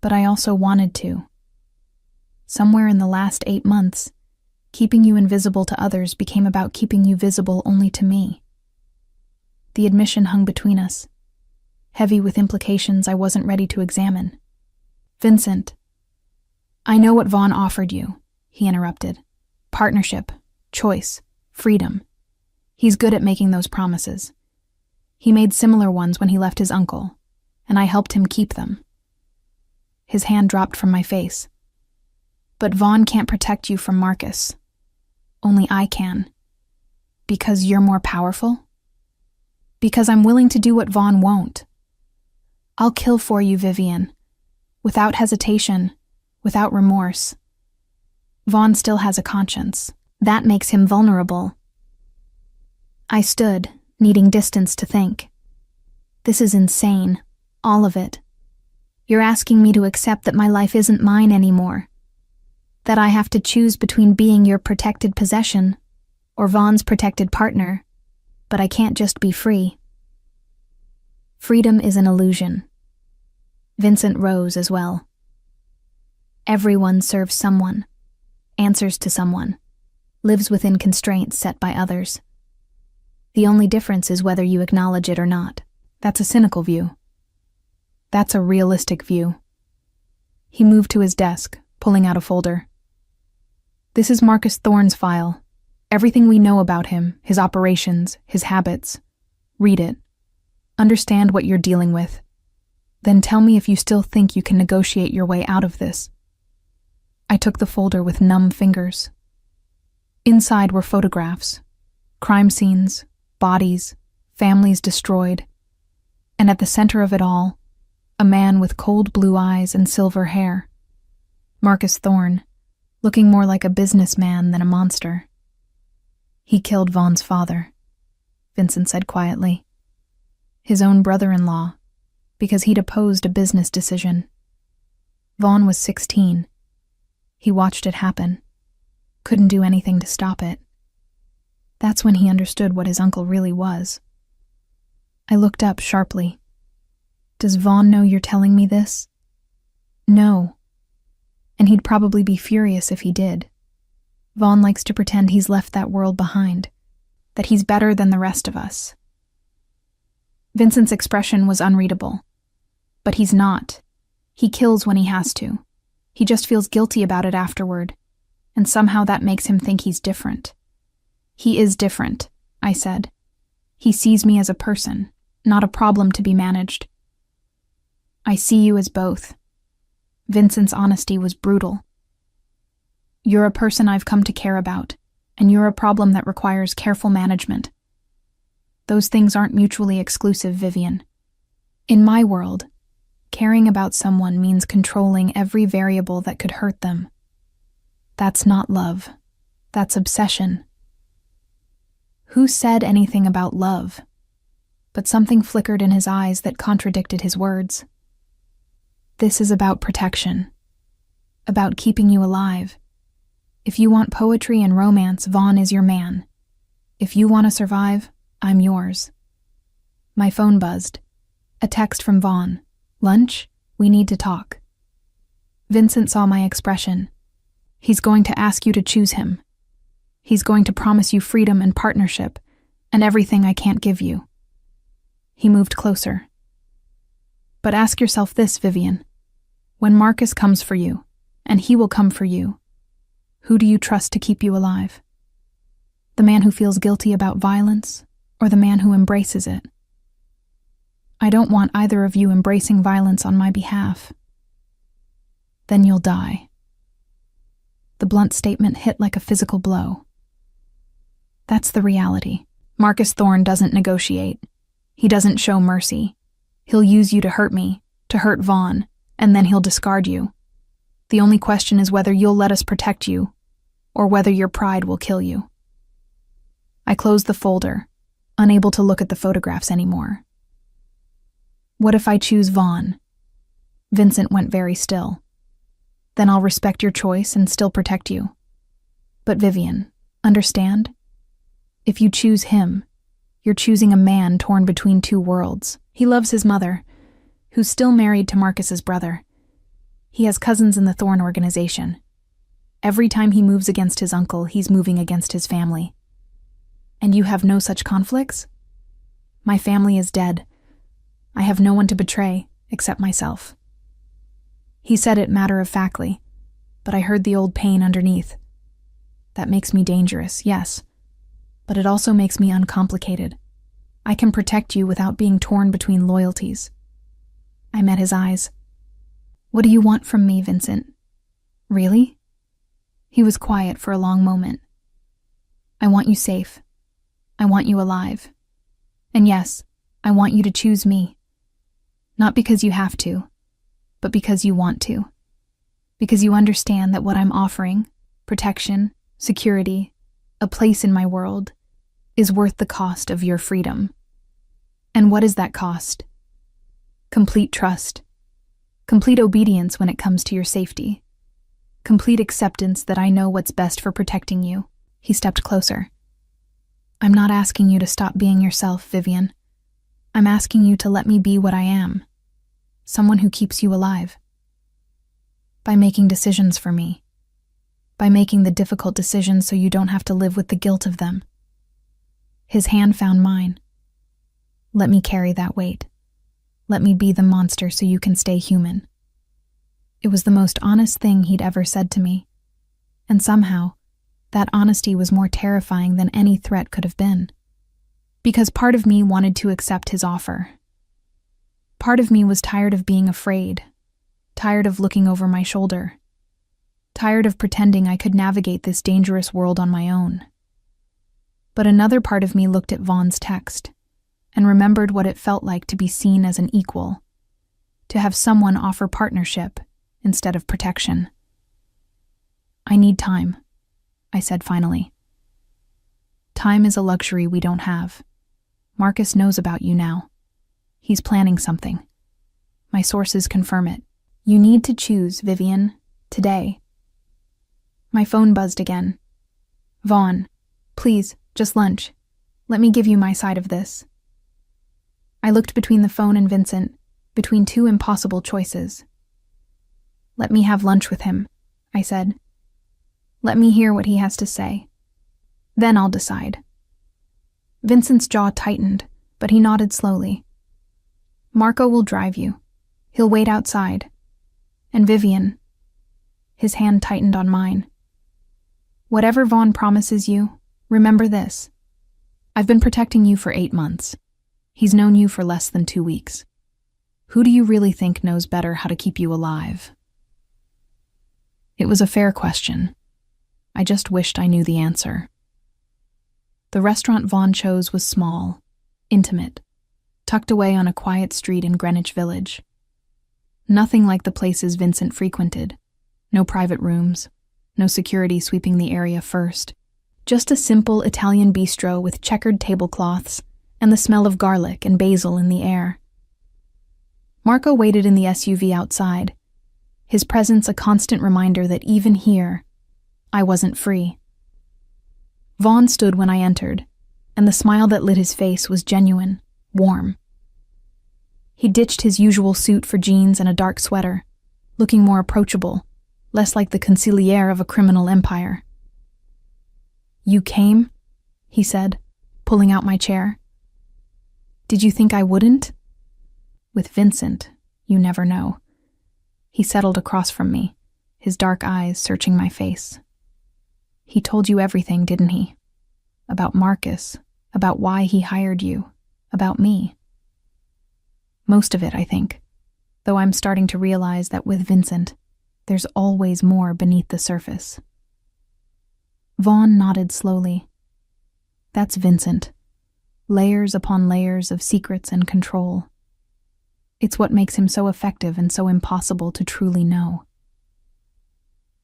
Speaker 2: But I also wanted to. Somewhere in the last 8 months, keeping you invisible to others became about keeping you visible only to me. The admission hung between us,
Speaker 1: heavy with implications I wasn't ready to examine. "Vincent, I know what Vaughn offered you," he interrupted. "Partnership, choice, freedom. He's good at making those promises. He made similar ones when he left his uncle, and I helped him keep them." His hand dropped from my face. "But Vaughn can't protect you from Marcus. Only I can. Because you're more powerful? Because I'm willing to do what Vaughn won't. I'll kill for you, Vivian. Without hesitation, without remorse. Vaughn still has a conscience. That makes him vulnerable." I stood, needing distance to think. This is insane. All of it. You're asking me to accept that my life isn't mine anymore. That I have to choose between being your protected possession or Vaughn's protected partner, but I can't just be free. Freedom is an illusion. Vincent rose as well. Everyone serves someone, answers to someone, lives within constraints set by others. The only difference is whether you acknowledge it or not. That's a cynical view. That's a realistic view. He moved to his desk, pulling out a folder. "This is Marcus Thorne's file. Everything we know about him, his operations, his habits. Read it. Understand what you're dealing with. Then tell me if you still think you can negotiate your way out of this." I took the folder with numb fingers. Inside were photographs, crime scenes, bodies, families destroyed, and at the center of it all, a man with cold blue eyes and silver hair. Marcus Thorne, looking more like a businessman than a monster. "He killed Vaughn's father," Vincent said quietly. "His own brother-in-law, because he'd opposed a business decision. Vaughn was 16. He watched it happen. Couldn't do anything to stop it. That's when he understood what his uncle really was." I looked up sharply. "Does Vaughn know you're telling me this?" "No. And he'd probably be furious if he did. Vaughn likes to pretend he's left that world behind, that he's better than the rest of us." Vincent's expression was unreadable. But he's not. He kills when he has to. He just feels guilty about it afterward, and somehow that makes him think he's different. "He is different," I said. "He sees me as a person, not a problem to be managed." "I see you as both." Vincent's honesty was brutal. "You're a person I've come to care about, and you're a problem that requires careful management. Those things aren't mutually exclusive, Vivian. In my world, caring about someone means controlling every variable that could hurt them. That's not love. That's obsession." Who said anything about love? But something flickered in his eyes that contradicted his words. "This is about protection. About keeping you alive. If you want poetry and romance, Vaughn is your man. If you want to survive, I'm yours." My phone buzzed. A text from Vaughn. "Lunch? We need to talk." Vincent saw my expression. "He's going to ask you to choose him. He's going to promise you freedom and partnership, and everything I can't give you." He moved closer. "But ask yourself this, Vivian. When Marcus comes for you, and he will come for you, who do you trust to keep you alive? The man who feels guilty about violence, or the man who embraces it? I don't want either of you embracing violence on my behalf. Then you'll die." The blunt statement hit like a physical blow. That's the reality. Marcus Thorne doesn't negotiate. He doesn't show mercy. He'll use you to hurt me, to hurt Vaughn, and then he'll discard you. The only question is whether you'll let us protect you, or whether your pride will kill you. I closed the folder, unable to look at the photographs anymore. "What if I choose Vaughn?" Vincent went very still. "Then I'll respect your choice and still protect you. But Vivian, understand? If you choose him, you're choosing a man torn between two worlds. He loves his mother, who's still married to Marcus's brother. He has cousins in the Thorne organization. Every time he moves against his uncle, he's moving against his family. And you have no such conflicts? My family is dead. I have no one to betray except myself. He said it matter-of-factly, but I heard the old pain underneath. That makes me dangerous, yes, but it also makes me uncomplicated. I can protect you without being torn between loyalties. I met his eyes. What do you want from me, Vincent? Really? He was quiet for a long moment. I want you safe. I want you alive. And yes, I want you to choose me. Not because you have to, but because you want to. Because you understand that what I'm offering, protection, security, a place in my world, is worth the cost of your freedom. And what is that cost? Complete trust. Complete obedience when it comes to your safety. Complete acceptance that I know what's best for protecting you. He stepped closer. I'm not asking you to stop being yourself, Vivian. I'm asking you to let me be what I am. Someone who keeps you alive. By making decisions for me. By making the difficult decisions so you don't have to live with the guilt of them. His hand found mine. Let me carry that weight. Let me be the monster so you can stay human. It was the most honest thing he'd ever said to me. And somehow, that honesty was more terrifying than any threat could have been. Because part of me wanted to accept his offer. Part of me was tired of being afraid, tired of looking over my shoulder, tired of pretending I could navigate this dangerous world on my own. But another part of me looked at Vaughn's text and remembered what it felt like to be seen as an equal, to have someone offer partnership instead of protection. I need time, I said finally. Time is a luxury we don't have. Marcus knows about you now. He's planning something. My sources confirm it. You need to choose, Vivian, today. My phone buzzed again. Vaughn, please, just lunch. Let me give you my side of this. I looked between the phone and Vincent, between two impossible choices. Let me have lunch with him, I said. Let me hear what he has to say. Then I'll decide. Vincent's jaw tightened, but he nodded slowly. Marco will drive you. He'll wait outside. And Vivian. His hand tightened on mine. Whatever Vaughn promises you, remember this. I've been protecting you for 8 months. He's known you for less than 2 weeks. Who do you really think knows better how to keep you alive? It was a fair question. I just wished I knew the answer. The restaurant Vaughn chose was small, intimate, tucked away on a quiet street in Greenwich Village. Nothing like the places Vincent frequented. No private rooms, no security sweeping the area first. Just a simple Italian bistro with checkered tablecloths and the smell of garlic and basil in the air. Marco waited in the SUV outside, his presence a constant reminder that even here, I wasn't free. Vaughn stood when I entered, and the smile that lit his face was genuine, warm. He ditched his usual suit for jeans and a dark sweater, looking more approachable, less like the consigliere of a criminal empire. You came? He said, pulling out my chair. Did you think I wouldn't? With Vincent, you never know. He settled across from me, his dark eyes searching my face. He told you everything, didn't he? About Marcus, about why he hired you, about me. Most of it, I think, though I'm starting to realize that with Vincent, there's always more beneath the surface. Vaughn nodded slowly. That's Vincent. Layers upon layers of secrets and control. It's what makes him so effective and so impossible to truly know.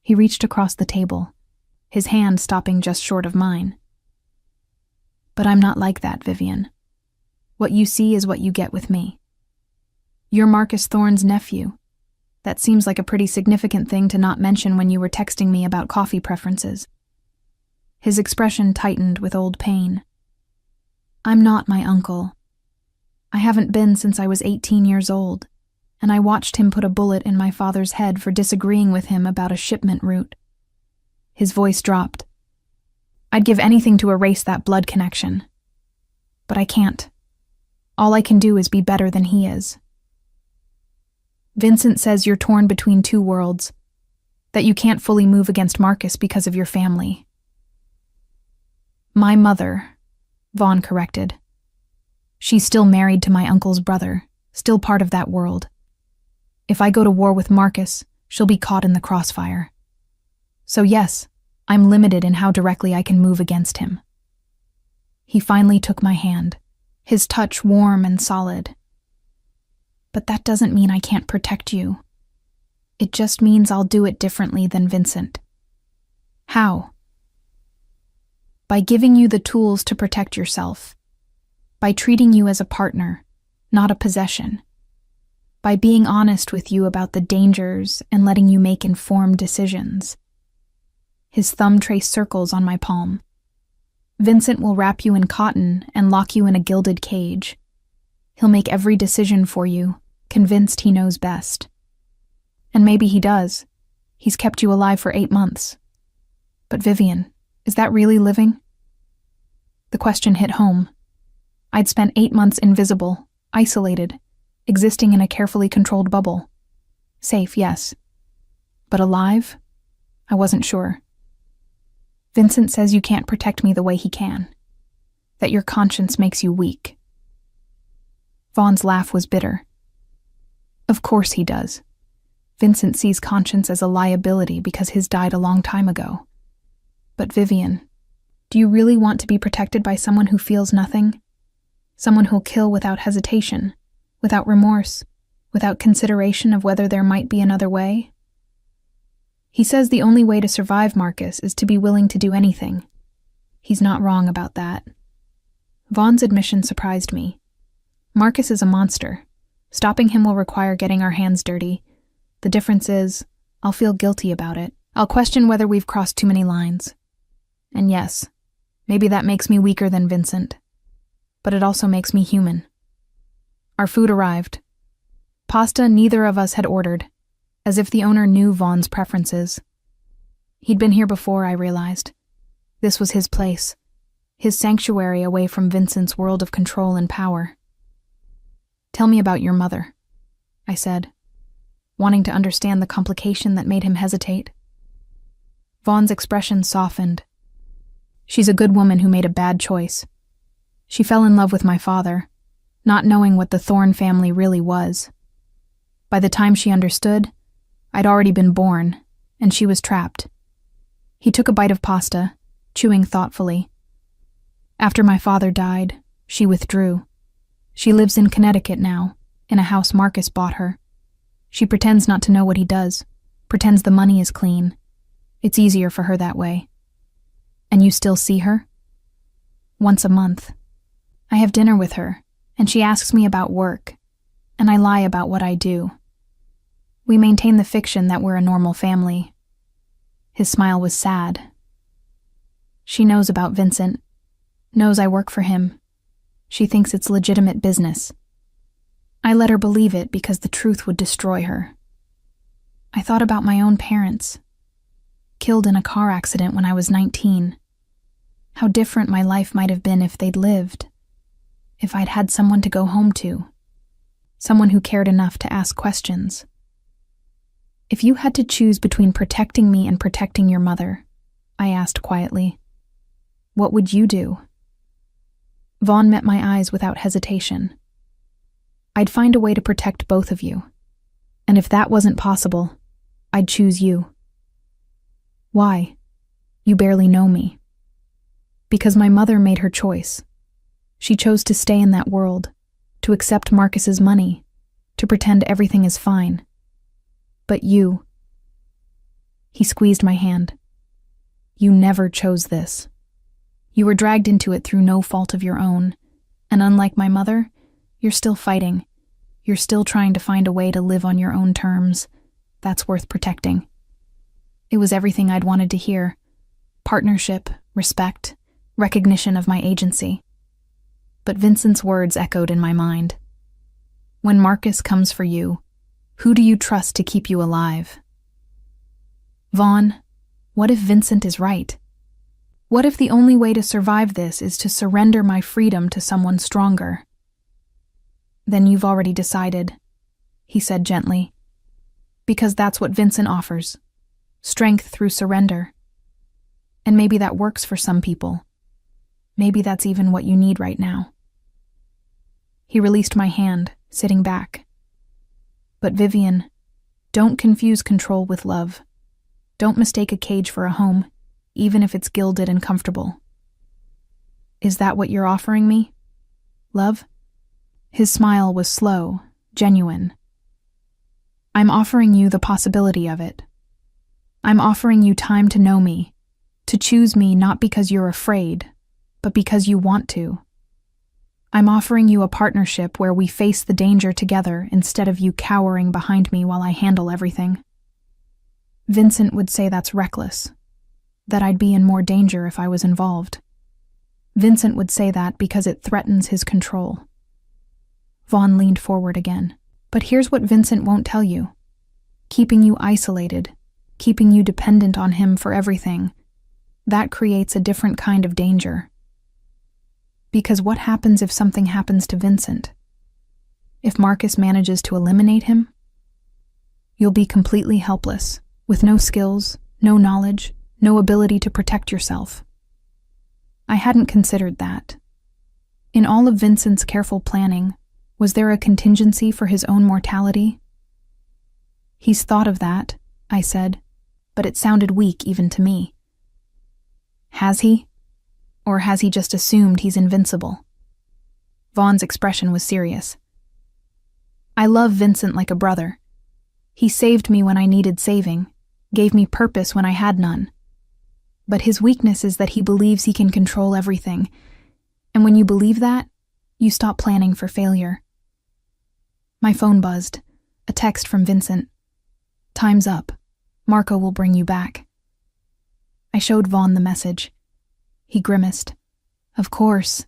Speaker 1: He reached across the table, his hand stopping just short of mine. But I'm not like that, Vivian. What you see is what you get with me. You're Marcus Thorne's nephew. That seems like a pretty significant thing to not mention when you were texting me about coffee preferences. His expression tightened with old pain. I'm not my uncle. I haven't been since I was 18 years old, and I watched him put a bullet in my father's head for disagreeing with him about a shipment route. His voice dropped. I'd give anything to erase that blood connection. But I can't. All I can do is be better than he is. Vincent says you're torn between two worlds, that you can't fully move against Marcus because of your family. My mother, Vaughn corrected. She's still married to my uncle's brother, still part of that world. If I go to war with Marcus, she'll be caught in the crossfire. So yes, I'm limited in how directly I can move against him. He finally took my hand, his touch warm and solid. But that doesn't mean I can't protect you. It just means I'll do it differently than Vincent. How? By giving you the tools to protect yourself. By treating you as a partner, not a possession. By being honest with you about the dangers and letting you make informed decisions. His thumb traced circles on my palm. Vincent will wrap you in cotton and lock you in a gilded cage. He'll make every decision for you, convinced he knows best. And maybe he does. He's kept you alive for 8 months. But Vivian, is that really living? The question hit home. I'd spent 8 months invisible, isolated, existing in a carefully controlled bubble. Safe, yes. But alive? I wasn't sure. Vincent says you can't protect me the way he can. That your conscience makes you weak. Vaughn's laugh was bitter. Of course he does. Vincent sees conscience as a liability because his died a long time ago. But Vivian, do you really want to be protected by someone who feels nothing? Someone who'll kill without hesitation, without remorse, without consideration of whether there might be another way? He says the only way to survive Marcus is to be willing to do anything. He's not wrong about that. Vaughn's admission surprised me. Marcus is a monster. Stopping him will require getting our hands dirty. The difference is, I'll feel guilty about it. I'll question whether we've crossed too many lines. And yes, maybe that makes me weaker than Vincent. But it also makes me human. Our food arrived. Pasta neither of us had ordered, as if the owner knew Vaughn's preferences. He'd been here before, I realized. This was his place, his sanctuary away from Vincent's world of control and power. Tell me about your mother, I said, wanting to understand the complication that made him hesitate. Vaughn's expression softened. She's a good woman who made a bad choice. She fell in love with my father, not knowing what the Thorne family really was. By the time she understood, I'd already been born, and she was trapped. He took a bite of pasta, chewing thoughtfully. After my father died, she withdrew. She lives in Connecticut now, in a house Marcus bought her. She pretends not to know what he does, pretends the money is clean. It's easier for her that way. And you still see her? Once a month. I have dinner with her, and she asks me about work, and I lie about what I do. We maintain the fiction that we're a normal family. His smile was sad. She knows about Vincent, knows I work for him. She thinks it's legitimate business. I let her believe it because the truth would destroy her. I thought about my own parents, killed in a car accident when I was 19. How different my life might have been if they'd lived, if I'd had someone to go home to, someone who cared enough to ask questions. If you had to choose between protecting me and protecting your mother, I asked quietly, what would you do? Vaughn met my eyes without hesitation. I'd find a way to protect both of you. And if that wasn't possible, I'd choose you. Why? You barely know me. Because my mother made her choice. She chose to stay in that world, to accept Marcus's money, to pretend everything is fine. But you... He squeezed my hand. You never chose this. You were dragged into it through no fault of your own, and unlike my mother, you're still fighting. You're still trying to find a way to live on your own terms. That's worth protecting. It was everything I'd wanted to hear. Partnership, respect, recognition of my agency. But Vincent's words echoed in my mind. When Marcus comes for you, who do you trust to keep you alive? Vaughn, what if Vincent is right? What if the only way to survive this is to surrender my freedom to someone stronger? Then you've already decided, he said gently. Because that's what Vincent offers. Strength through surrender. And maybe that works for some people. Maybe that's even what you need right now. He released my hand, sitting back. But Vivian, don't confuse control with love. Don't mistake a cage for a home, even if it's gilded and comfortable. Is that what you're offering me? Love? His smile was slow, genuine. I'm offering you the possibility of it. I'm offering you time to know me, to choose me not because you're afraid, but because you want to. I'm offering you a partnership where we face the danger together instead of you cowering behind me while I handle everything. Vincent would say that's reckless, that I'd be in more danger if I was involved. Vincent would say that because it threatens his control. Vaughn leaned forward again. But here's what Vincent won't tell you. Keeping you isolated, keeping you dependent on him for everything, that creates a different kind of danger. Because what happens if something happens to Vincent? If Marcus manages to eliminate him? You'll be completely helpless, with no skills, no knowledge, no ability to protect yourself. I hadn't considered that. In all of Vincent's careful planning, was there a contingency for his own mortality? He's thought of that, I said, but it sounded weak even to me. Has he? Or has he just assumed he's invincible? Vaughn's expression was serious. I love Vincent like a brother. He saved me when I needed saving, gave me purpose when I had none. But his weakness is that he believes he can control everything, and when you believe that, you stop planning for failure. My phone buzzed, a text from Vincent. Time's up. Marco will bring you back. I showed Vaughn the message. He grimaced. Of course.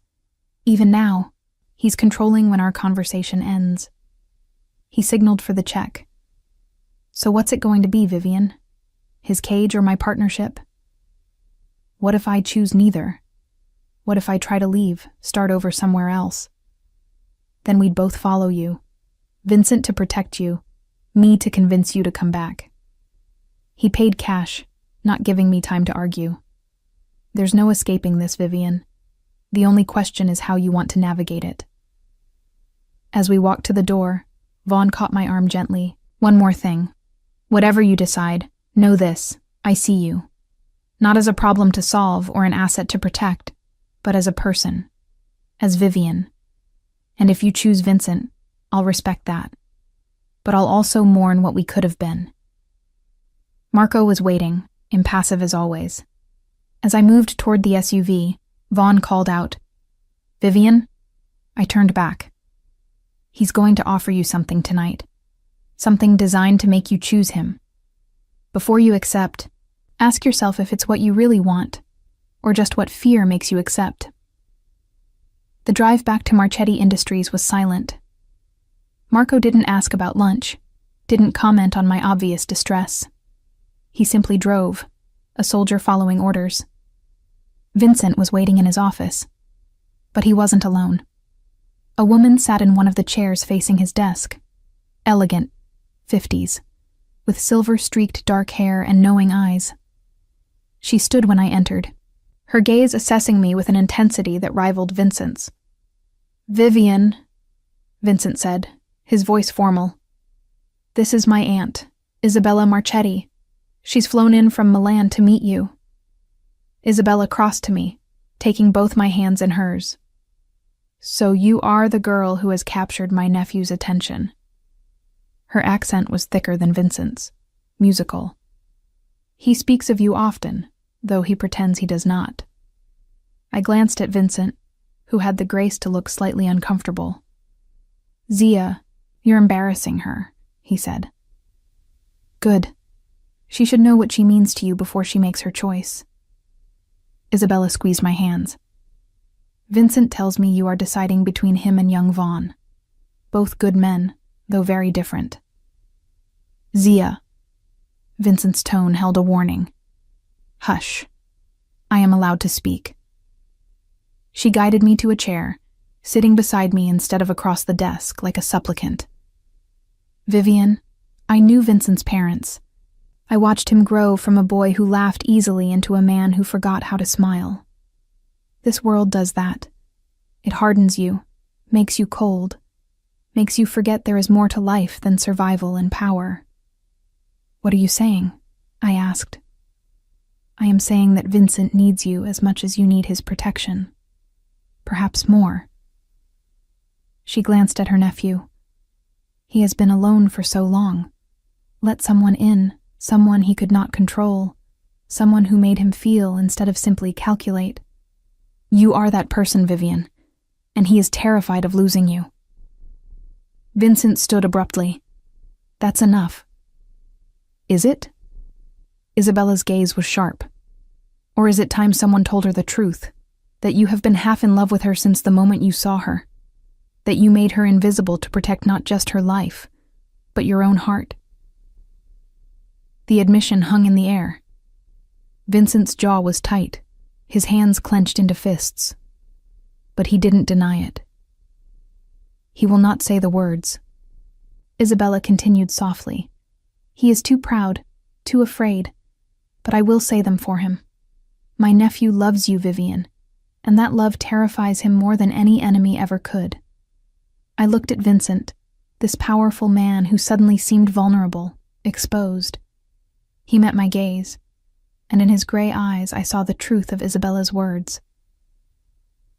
Speaker 1: Even now, he's controlling when our conversation ends. He signaled for the check. So what's it going to be, Vivian? His cage or my partnership? What if I choose neither? What if I try to leave, start over somewhere else? Then we'd both follow you. Vincent to protect you, me to convince you to come back. He paid cash, not giving me time to argue. There's no escaping this, Vivian. The only question is how you want to navigate it. As we walked to the door, Vaughn caught my arm gently. One more thing. Whatever you decide, know this, I see you. Not as a problem to solve or an asset to protect, but as a person, as Vivian. And if you choose Vincent, I'll respect that. But I'll also mourn what we could have been. Marco was waiting, impassive as always. As I moved toward the SUV, Vaughn called out, Vivian? I turned back. He's going to offer you something tonight. Something designed to make you choose him. Before you accept, ask yourself if it's what you really want, or just what fear makes you accept. The drive back to Marchetti Industries was silent. Marco didn't ask about lunch, didn't comment on my obvious distress. He simply drove, a soldier following orders. Vincent was waiting in his office, but he wasn't alone. A woman sat in one of the chairs facing his desk, elegant, 50s, with silver-streaked dark hair and knowing eyes. She stood when I entered, her gaze assessing me with an intensity that rivaled Vincent's. Vivian, Vincent said, his voice formal. This is my aunt, Isabella Marchetti. She's flown in from Milan to meet you. Isabella crossed to me, taking both my hands in hers. So you are the girl who has captured my nephew's attention. Her accent was thicker than Vincent's, musical. He speaks of you often, though he pretends he does not. I glanced at Vincent, who had the grace to look slightly uncomfortable. Zia, you're embarrassing her, he said. Good. She should know what she means to you before she makes her choice. Isabella squeezed my hands. Vincent tells me you are deciding between him and young Vaughn. Both good men, though very different. Zia. Vincent's tone held a warning. Hush. I am allowed to speak. She guided me to a chair, sitting beside me instead of across the desk like a supplicant. Vivian, I knew Vincent's parents. I watched him grow from a boy who laughed easily into a man who forgot how to smile. This world does that. It hardens you, makes you cold, makes you forget there is more to life than survival and power. What are you saying? I asked. I am saying that Vincent needs you as much as you need his protection. Perhaps more. She glanced at her nephew. He has been alone for so long. Let someone in, someone he could not control, someone who made him feel instead of simply calculate. You are that person, Vivian, and he is terrified of losing you. Vincent stood abruptly. That's enough. Is it? Isabella's gaze was sharp. Or is it time someone told her the truth, that you have been half in love with her since the moment you saw her, that you made her invisible to protect not just her life, but your own heart? The admission hung in the air. Vincent's jaw was tight, his hands clenched into fists. But he didn't deny it. He will not say the words. Isabella continued softly. He is too proud, too afraid, but I will say them for him. My nephew loves you, Vivian, and that love terrifies him more than any enemy ever could. I looked at Vincent, this powerful man who suddenly seemed vulnerable, exposed. He met my gaze, and in his gray eyes I saw the truth of Isabella's words.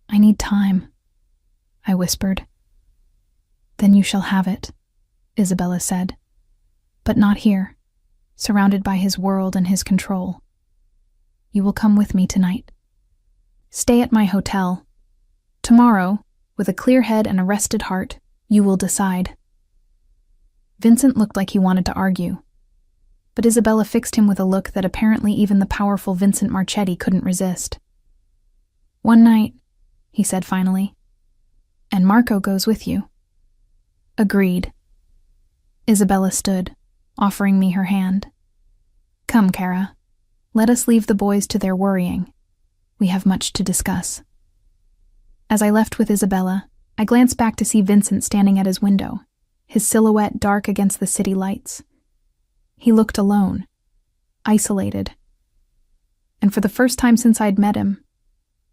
Speaker 1: I need time, I whispered. Then you shall have it, Isabella said, but not here, surrounded by his world and his control. You will come with me tonight. Stay at my hotel. Tomorrow, with a clear head and a rested heart, you will decide. Vincent looked like he wanted to argue, but Isabella fixed him with a look that apparently even the powerful Vincent Marchetti couldn't resist. One night, he said finally, and Marco goes with you. Agreed. Isabella stood, offering me her hand. Come, Kara. Let us leave the boys to their worrying. We have much to discuss. As I left with Isabella, I glanced back to see Vincent standing at his window, his silhouette dark against the city lights. He looked alone, isolated. And for the first time since I'd met him,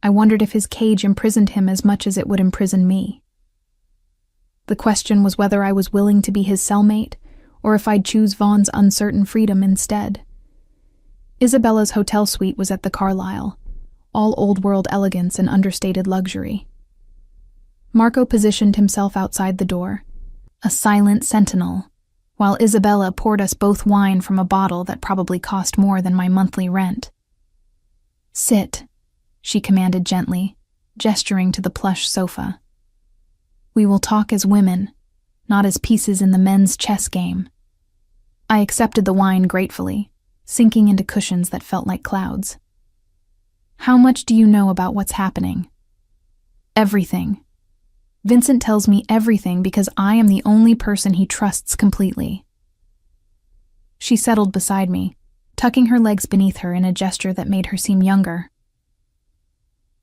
Speaker 1: I wondered if his cage imprisoned him as much as it would imprison me. The question was whether I was willing to be his cellmate, or if I'd choose Vaughn's uncertain freedom instead. Isabella's hotel suite was at the Carlyle, all old-world elegance and understated luxury. Marco positioned himself outside the door, a silent sentinel, while Isabella poured us both wine from a bottle that probably cost more than my monthly rent. Sit, she commanded gently, gesturing to the plush sofa. We will talk as women, not as pieces in the men's chess game. I accepted the wine gratefully, sinking into cushions that felt like clouds. How much do you know about what's happening? Everything. Vincent tells me everything because I am the only person he trusts completely. She settled beside me, tucking her legs beneath her in a gesture that made her seem younger.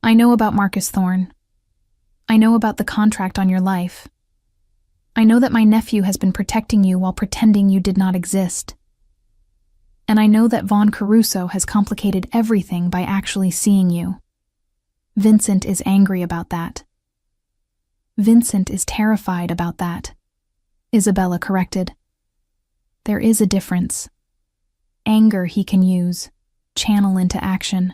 Speaker 1: I know about Marcus Thorne. I know about the contract on your life. I know that my nephew has been protecting you while pretending you did not exist. And I know that Vaughn Caruso has complicated everything by actually seeing you. Vincent is angry about that. Vincent is terrified about that, Isabella corrected. There is a difference. Anger he can use, channel into action.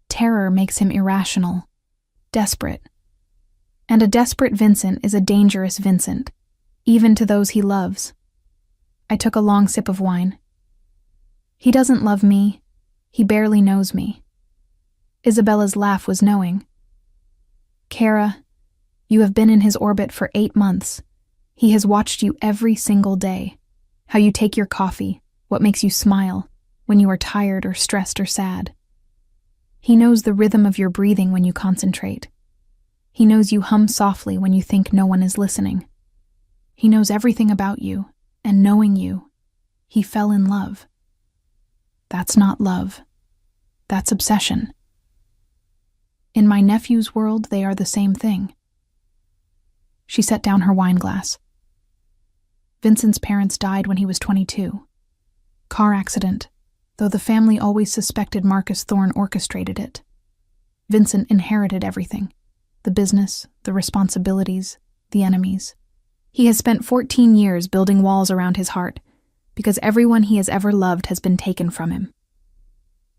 Speaker 1: Terror makes him irrational, desperate. And a desperate Vincent is a dangerous Vincent, even to those he loves. I took a long sip of wine. He doesn't love me. He barely knows me. Isabella's laugh was knowing. Kara, you have been in his orbit for 8 months. He has watched you every single day. How you take your coffee, what makes you smile, when you are tired or stressed or sad. He knows the rhythm of your breathing when you concentrate. He knows you hum softly when you think no one is listening. He knows everything about you, and knowing you, he fell in love. That's not love. That's obsession. In my nephew's world, they are the same thing. She set down her wine glass. Vincent's parents died when he was 22. Car accident, though the family always suspected Marcus Thorne orchestrated it. Vincent inherited everything: the business, the responsibilities, the enemies. He has spent 14 years building walls around his heart because everyone he has ever loved has been taken from him.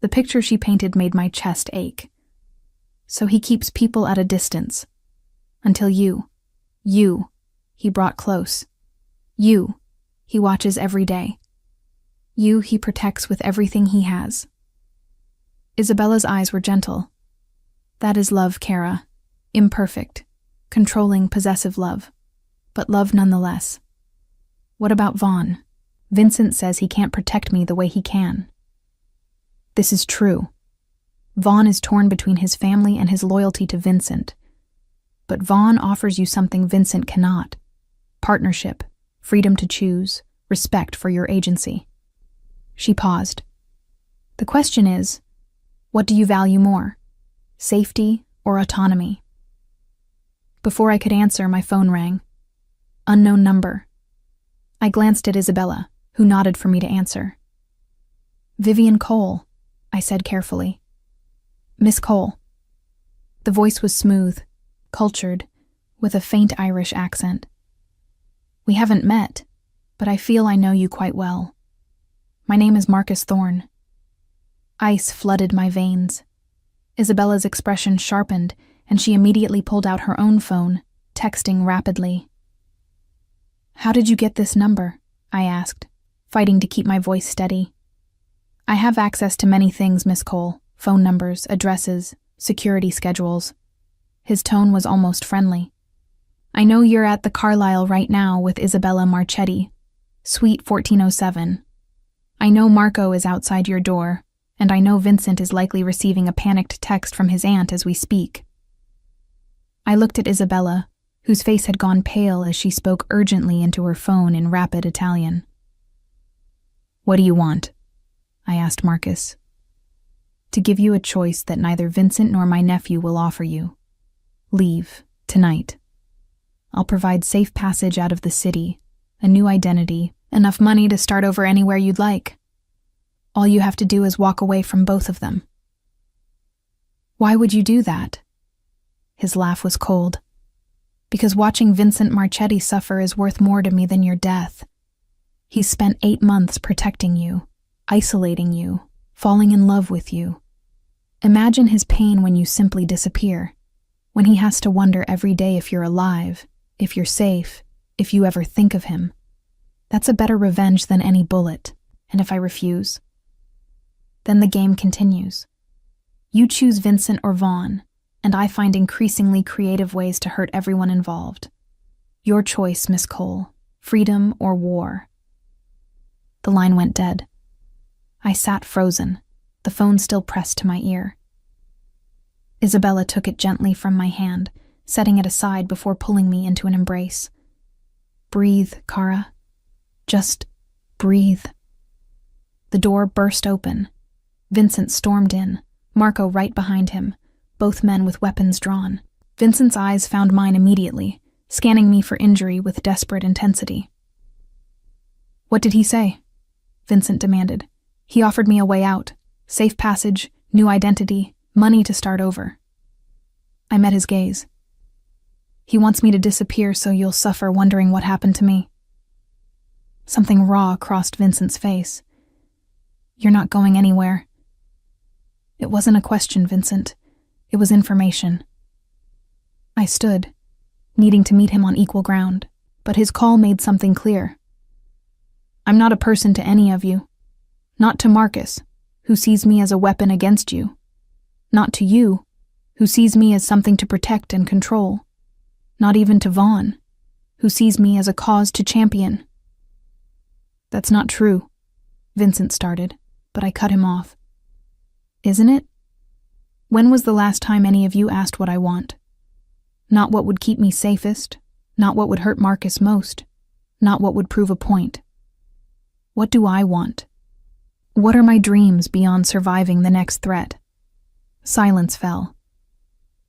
Speaker 1: The picture she painted made my chest ache. So he keeps people at a distance. Until you, he brought close. You, he watches every day. You, he protects with everything he has. Isabella's eyes were gentle. That is love, Kara. Imperfect, controlling, possessive love. But love nonetheless. What about Vaughn? Vincent says he can't protect me the way he can. This is true. Vaughn is torn between his family and his loyalty to Vincent. But Vaughn offers you something Vincent cannot: partnership, freedom to choose, respect for your agency. She paused. The question is, what do you value more? Safety or autonomy? Before I could answer, my phone rang. Unknown number. I glanced at Isabella, who nodded for me to answer. Vivian Cole, I said carefully. Miss Cole. The voice was smooth, cultured, with a faint Irish accent. We haven't met, but I feel I know you quite well. My name is Marcus Thorne. Ice flooded my veins. Isabella's expression sharpened, and she immediately pulled out her own phone, texting rapidly. How did you get this number? I asked, fighting to keep my voice steady. I have access to many things, Miss Cole: phone numbers, addresses, security schedules. His tone was almost friendly. I know you're at the Carlisle right now with Isabella Marchetti, Suite 1407. I know Marco is outside your door, and I know Vincent is likely receiving a panicked text from his aunt as we speak. I looked at Isabella, whose face had gone pale as she spoke urgently into her phone in rapid Italian. What do you want? I asked Marcus. To give you a choice that neither Vincent nor my nephew will offer you. Leave, tonight. I'll provide safe passage out of the city, a new identity, enough money to start over anywhere you'd like. All you have to do is walk away from both of them. Why would you do that? His laugh was cold. Because watching Vincent Marchetti suffer is worth more to me than your death. He's spent 8 months protecting you, isolating you, falling in love with you. Imagine his pain when you simply disappear, when he has to wonder every day if you're alive, if you're safe, if you ever think of him. That's a better revenge than any bullet. And if I refuse? Then the game continues. You choose Vincent or Vaughn, and I find increasingly creative ways to hurt everyone involved. Your choice, Miss Cole: freedom or war. The line went dead. I sat frozen, the phone still pressed to my ear. Isabella took it gently from my hand, setting it aside before pulling me into an embrace. Breathe, Kara. Just breathe. The door burst open. Vincent stormed in, Marco right behind him, both men with weapons drawn. Vincent's eyes found mine immediately, scanning me for injury with desperate intensity. What did he say? Vincent demanded. He offered me a way out, safe passage, new identity, money to start over. I met his gaze. He wants me to disappear so you'll suffer wondering what happened to me. Something raw crossed Vincent's face. You're not going anywhere. It wasn't a question, Vincent. It was information. I stood, needing to meet him on equal ground, but his call made something clear. I'm not a person to any of you. Not to Marcus, who sees me as a weapon against you. Not to you, who sees me as something to protect and control. Not even to Vaughn, who sees me as a cause to champion. That's not true, Vincent started, but I cut him off. Isn't it? When was the last time any of you asked what I want? Not what would keep me safest, not what would hurt Marcus most, not what would prove a point. What do I want? What are my dreams beyond surviving the next threat? Silence fell.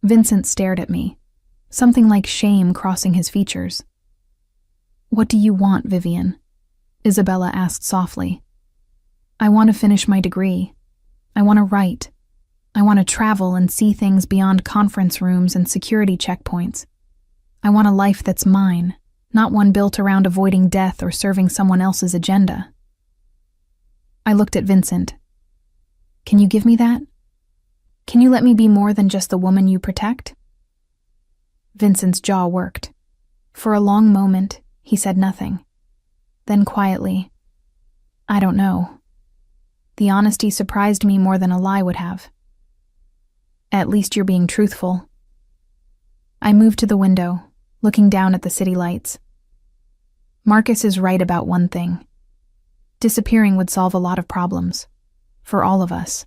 Speaker 1: Vincent stared at me, something like shame crossing his features. "What do you want, Vivian?" Isabella asked softly. "I want to finish my degree. I want to write. I want to travel and see things beyond conference rooms and security checkpoints. I want a life that's mine, not one built around avoiding death or serving someone else's agenda." I looked at Vincent. "Can you give me that? Can you let me be more than just the woman you protect?" Vincent's jaw worked. For a long moment, he said nothing. Then quietly, "I don't know." The honesty surprised me more than a lie would have. "At least you're being truthful." I moved to the window, looking down at the city lights. Marcus is right about one thing. Disappearing would solve a lot of problems. For all of us.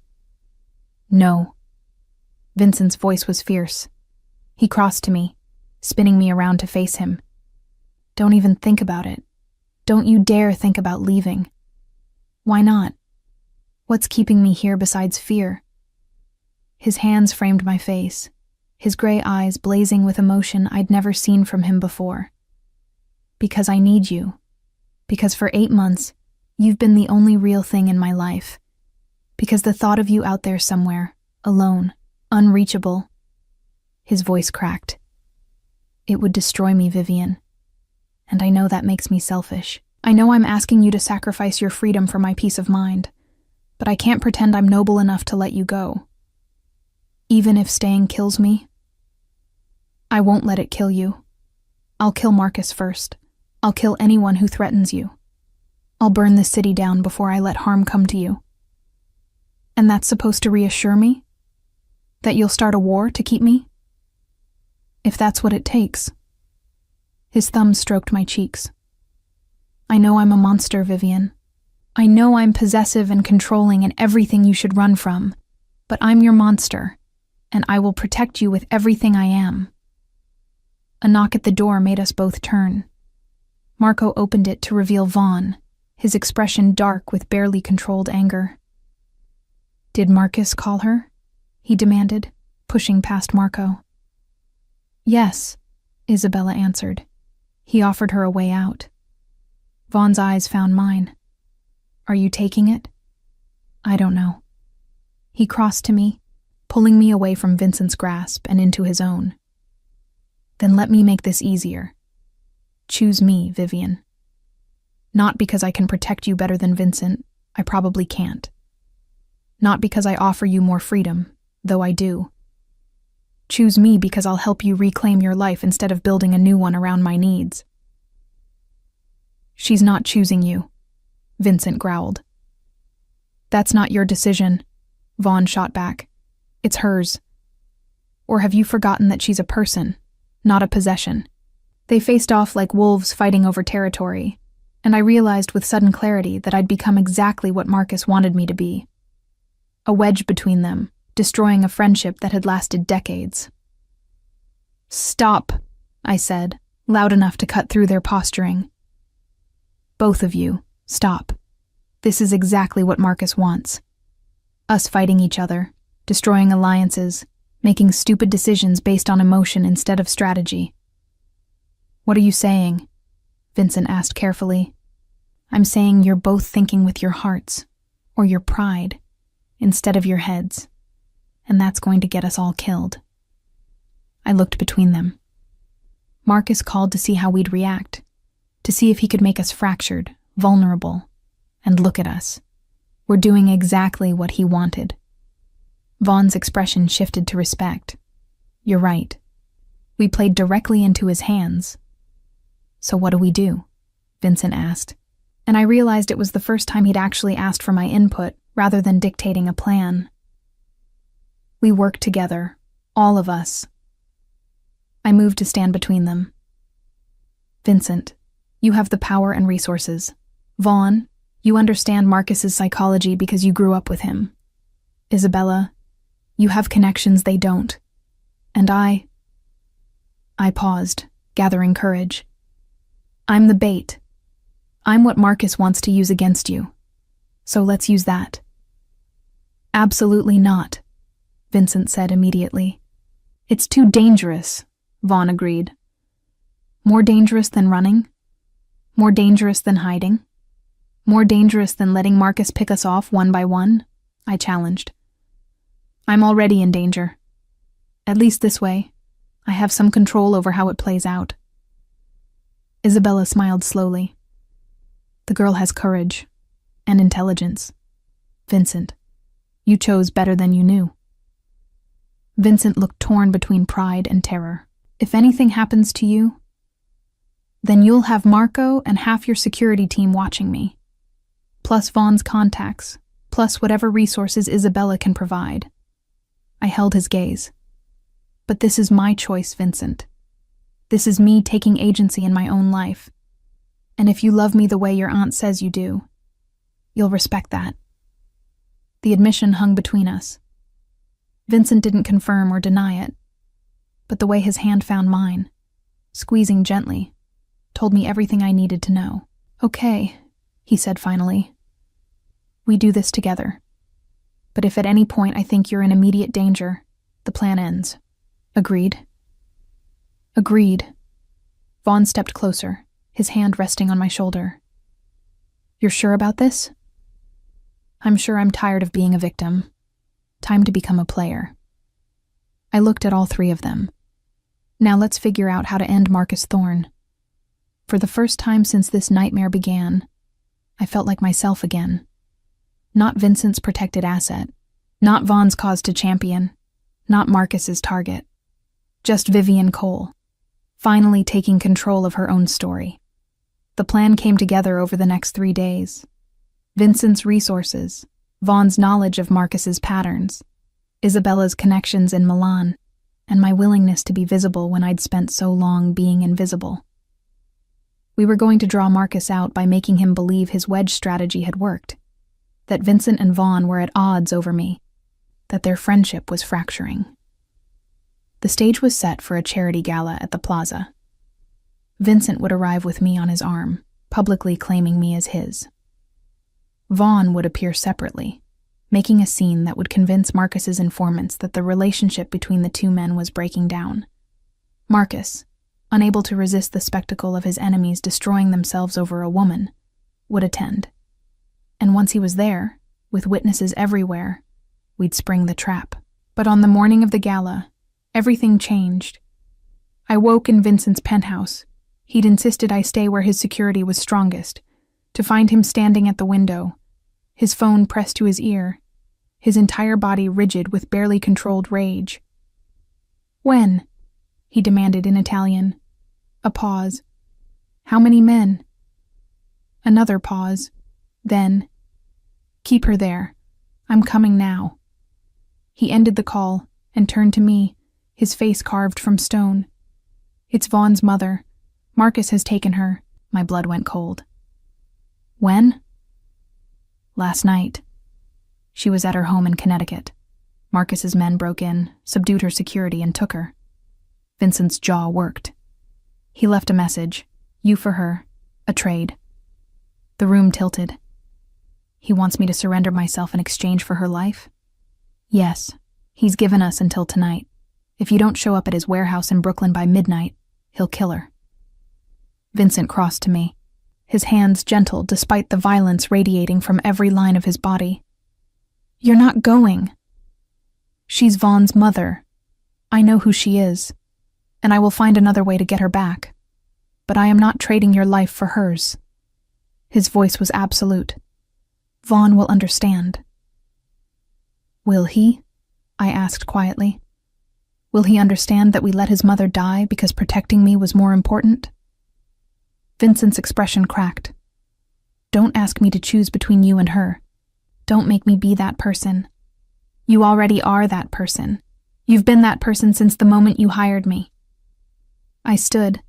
Speaker 1: "No." Vincent's voice was fierce. He crossed to me, spinning me around to face him. "Don't even think about it. Don't you dare think about leaving." "Why not? What's keeping me here besides fear?" His hands framed my face, his gray eyes blazing with emotion I'd never seen from him before. "Because I need you. Because for 8 months, you've been the only real thing in my life. Because the thought of you out there somewhere, alone, unreachable." His voice cracked. "It would destroy me, Vivian. And I know that makes me selfish. I know I'm asking you to sacrifice your freedom for my peace of mind, but I can't pretend I'm noble enough to let you go. Even if staying kills me, I won't let it kill you. I'll kill Marcus first. I'll kill anyone who threatens you. I'll burn this city down before I let harm come to you." "And that's supposed to reassure me? That you'll start a war to keep me?" "If that's what it takes." His thumb stroked my cheeks. "I know I'm a monster, Vivian. I know I'm possessive and controlling and everything you should run from, but I'm your monster, and I will protect you with everything I am." A knock at the door made us both turn. Marco opened it to reveal Vaughn, his expression dark with barely controlled anger. "Did Marcus call her?" he demanded, pushing past Marco. "Yes," Isabella answered. "He offered her a way out." Vaughn's eyes found mine. "Are you taking it?" "I don't know." He crossed to me, pulling me away from Vincent's grasp and into his own. "Then let me make this easier. Choose me, Vivian. Not because I can protect you better than Vincent, I probably can't. Not because I offer you more freedom, though I do. Choose me because I'll help you reclaim your life instead of building a new one around my needs." "She's not choosing you," Vincent growled. "That's not your decision," Vaughn shot back. "It's hers. Or have you forgotten that she's a person, not a possession?" They faced off like wolves fighting over territory, and I realized with sudden clarity that I'd become exactly what Marcus wanted me to be. A wedge between them, destroying a friendship that had lasted decades. "Stop," I said, loud enough to cut through their posturing. "Both of you, stop. This is exactly what Marcus wants. Us fighting each other, destroying alliances, making stupid decisions based on emotion instead of strategy." "What are you saying?" Vincent asked carefully. "I'm saying you're both thinking with your hearts, or your pride, instead of your heads, and that's going to get us all killed." I looked between them. Marcus called to see how we'd react, to see if he could make us fractured, vulnerable, and look at us. We're doing exactly what he wanted. Vaughn's expression shifted to respect. "You're right. We played directly into his hands." "So what do we do?" Vincent asked, and I realized it was the first time he'd actually asked for my input rather than dictating a plan. "We work together, all of us." I moved to stand between them. "Vincent, you have the power and resources. Vaughn, you understand Marcus's psychology because you grew up with him. Isabella, you have connections they don't. And I paused, gathering courage. "I'm the bait. I'm what Marcus wants to use against you. So let's use that." "Absolutely not," Vincent said immediately. "It's too dangerous. Vaughn agreed. More dangerous than running? More dangerous than hiding? More dangerous than letting Marcus pick us off one by one? I challenged. I'm already in danger. At least this way, I have some control over how it plays out. Isabella smiled slowly. The girl has courage and intelligence. Vincent, you chose better than you knew. Vincent looked torn between pride and terror. If anything happens to you, then you'll have Marco and half your security team watching me, plus Vaughn's contacts, plus whatever resources Isabella can provide. I held his gaze. But this is my choice, Vincent. This is me taking agency in my own life. And if you love me the way your aunt says you do, you'll respect that. The admission hung between us. Vincent didn't confirm or deny it, but the way his hand found mine, squeezing gently, told me everything I needed to know. Okay, he said finally. We do this together. But if at any point I think you're in immediate danger, the plan ends. Agreed? Agreed. Vaughn stepped closer, his hand resting on my shoulder. You're sure about this? I'm sure. I'm tired of being a victim. Time to become a player. I looked at all three of them. Now let's figure out how to end Marcus Thorne. For the first time since this nightmare began, I felt like myself again. Not Vincent's protected asset, not Vaughn's cause to champion, not Marcus's target. Just Vivian Cole, finally taking control of her own story. The plan came together over the next 3 days. Vincent's resources, Vaughn's knowledge of Marcus's patterns, Isabella's connections in Milan, and my willingness to be visible when I'd spent so long being invisible. We were going to draw Marcus out by making him believe his wedge strategy had worked, that Vincent and Vaughn were at odds over me, that their friendship was fracturing. The stage was set for a charity gala at the plaza. Vincent would arrive with me on his arm, publicly claiming me as his. Vaughn would appear separately, making a scene that would convince Marcus's informants that the relationship between the two men was breaking down. Marcus, unable to resist the spectacle of his enemies destroying themselves over a woman, would attend. And once he was there, with witnesses everywhere, we'd spring the trap. But on the morning of the gala, everything changed. I woke in Vincent's penthouse. He'd insisted I stay where his security was strongest, to find him standing at the window, his phone pressed to his ear, his entire body rigid with barely controlled rage. When? He demanded in Italian. A pause. How many men? Another pause. Then, keep her there. I'm coming now. He ended the call and turned to me, his face carved from stone. It's Vaughn's mother. Marcus has taken her. My blood went cold. When? Last night. She was at her home in Connecticut. Marcus's men broke in, subdued her security, and took her. Vincent's jaw worked. He left a message. You for her. A trade. The room tilted. He wants me to surrender myself in exchange for her life? Yes. He's given us until tonight. If you don't show up at his warehouse in Brooklyn by midnight, he'll kill her. Vincent crossed to me, his hands gentle despite the violence radiating from every line of his body. You're not going. She's Vaughn's mother. I know who she is, and I will find another way to get her back. But I am not trading your life for hers. His voice was absolute. Vaughn will understand. Will he? I asked quietly. Will he understand that we let his mother die because protecting me was more important? Vincent's expression cracked. Don't ask me to choose between you and her. Don't make me be that person. You already are that person. You've been that person since the moment you hired me. I stood,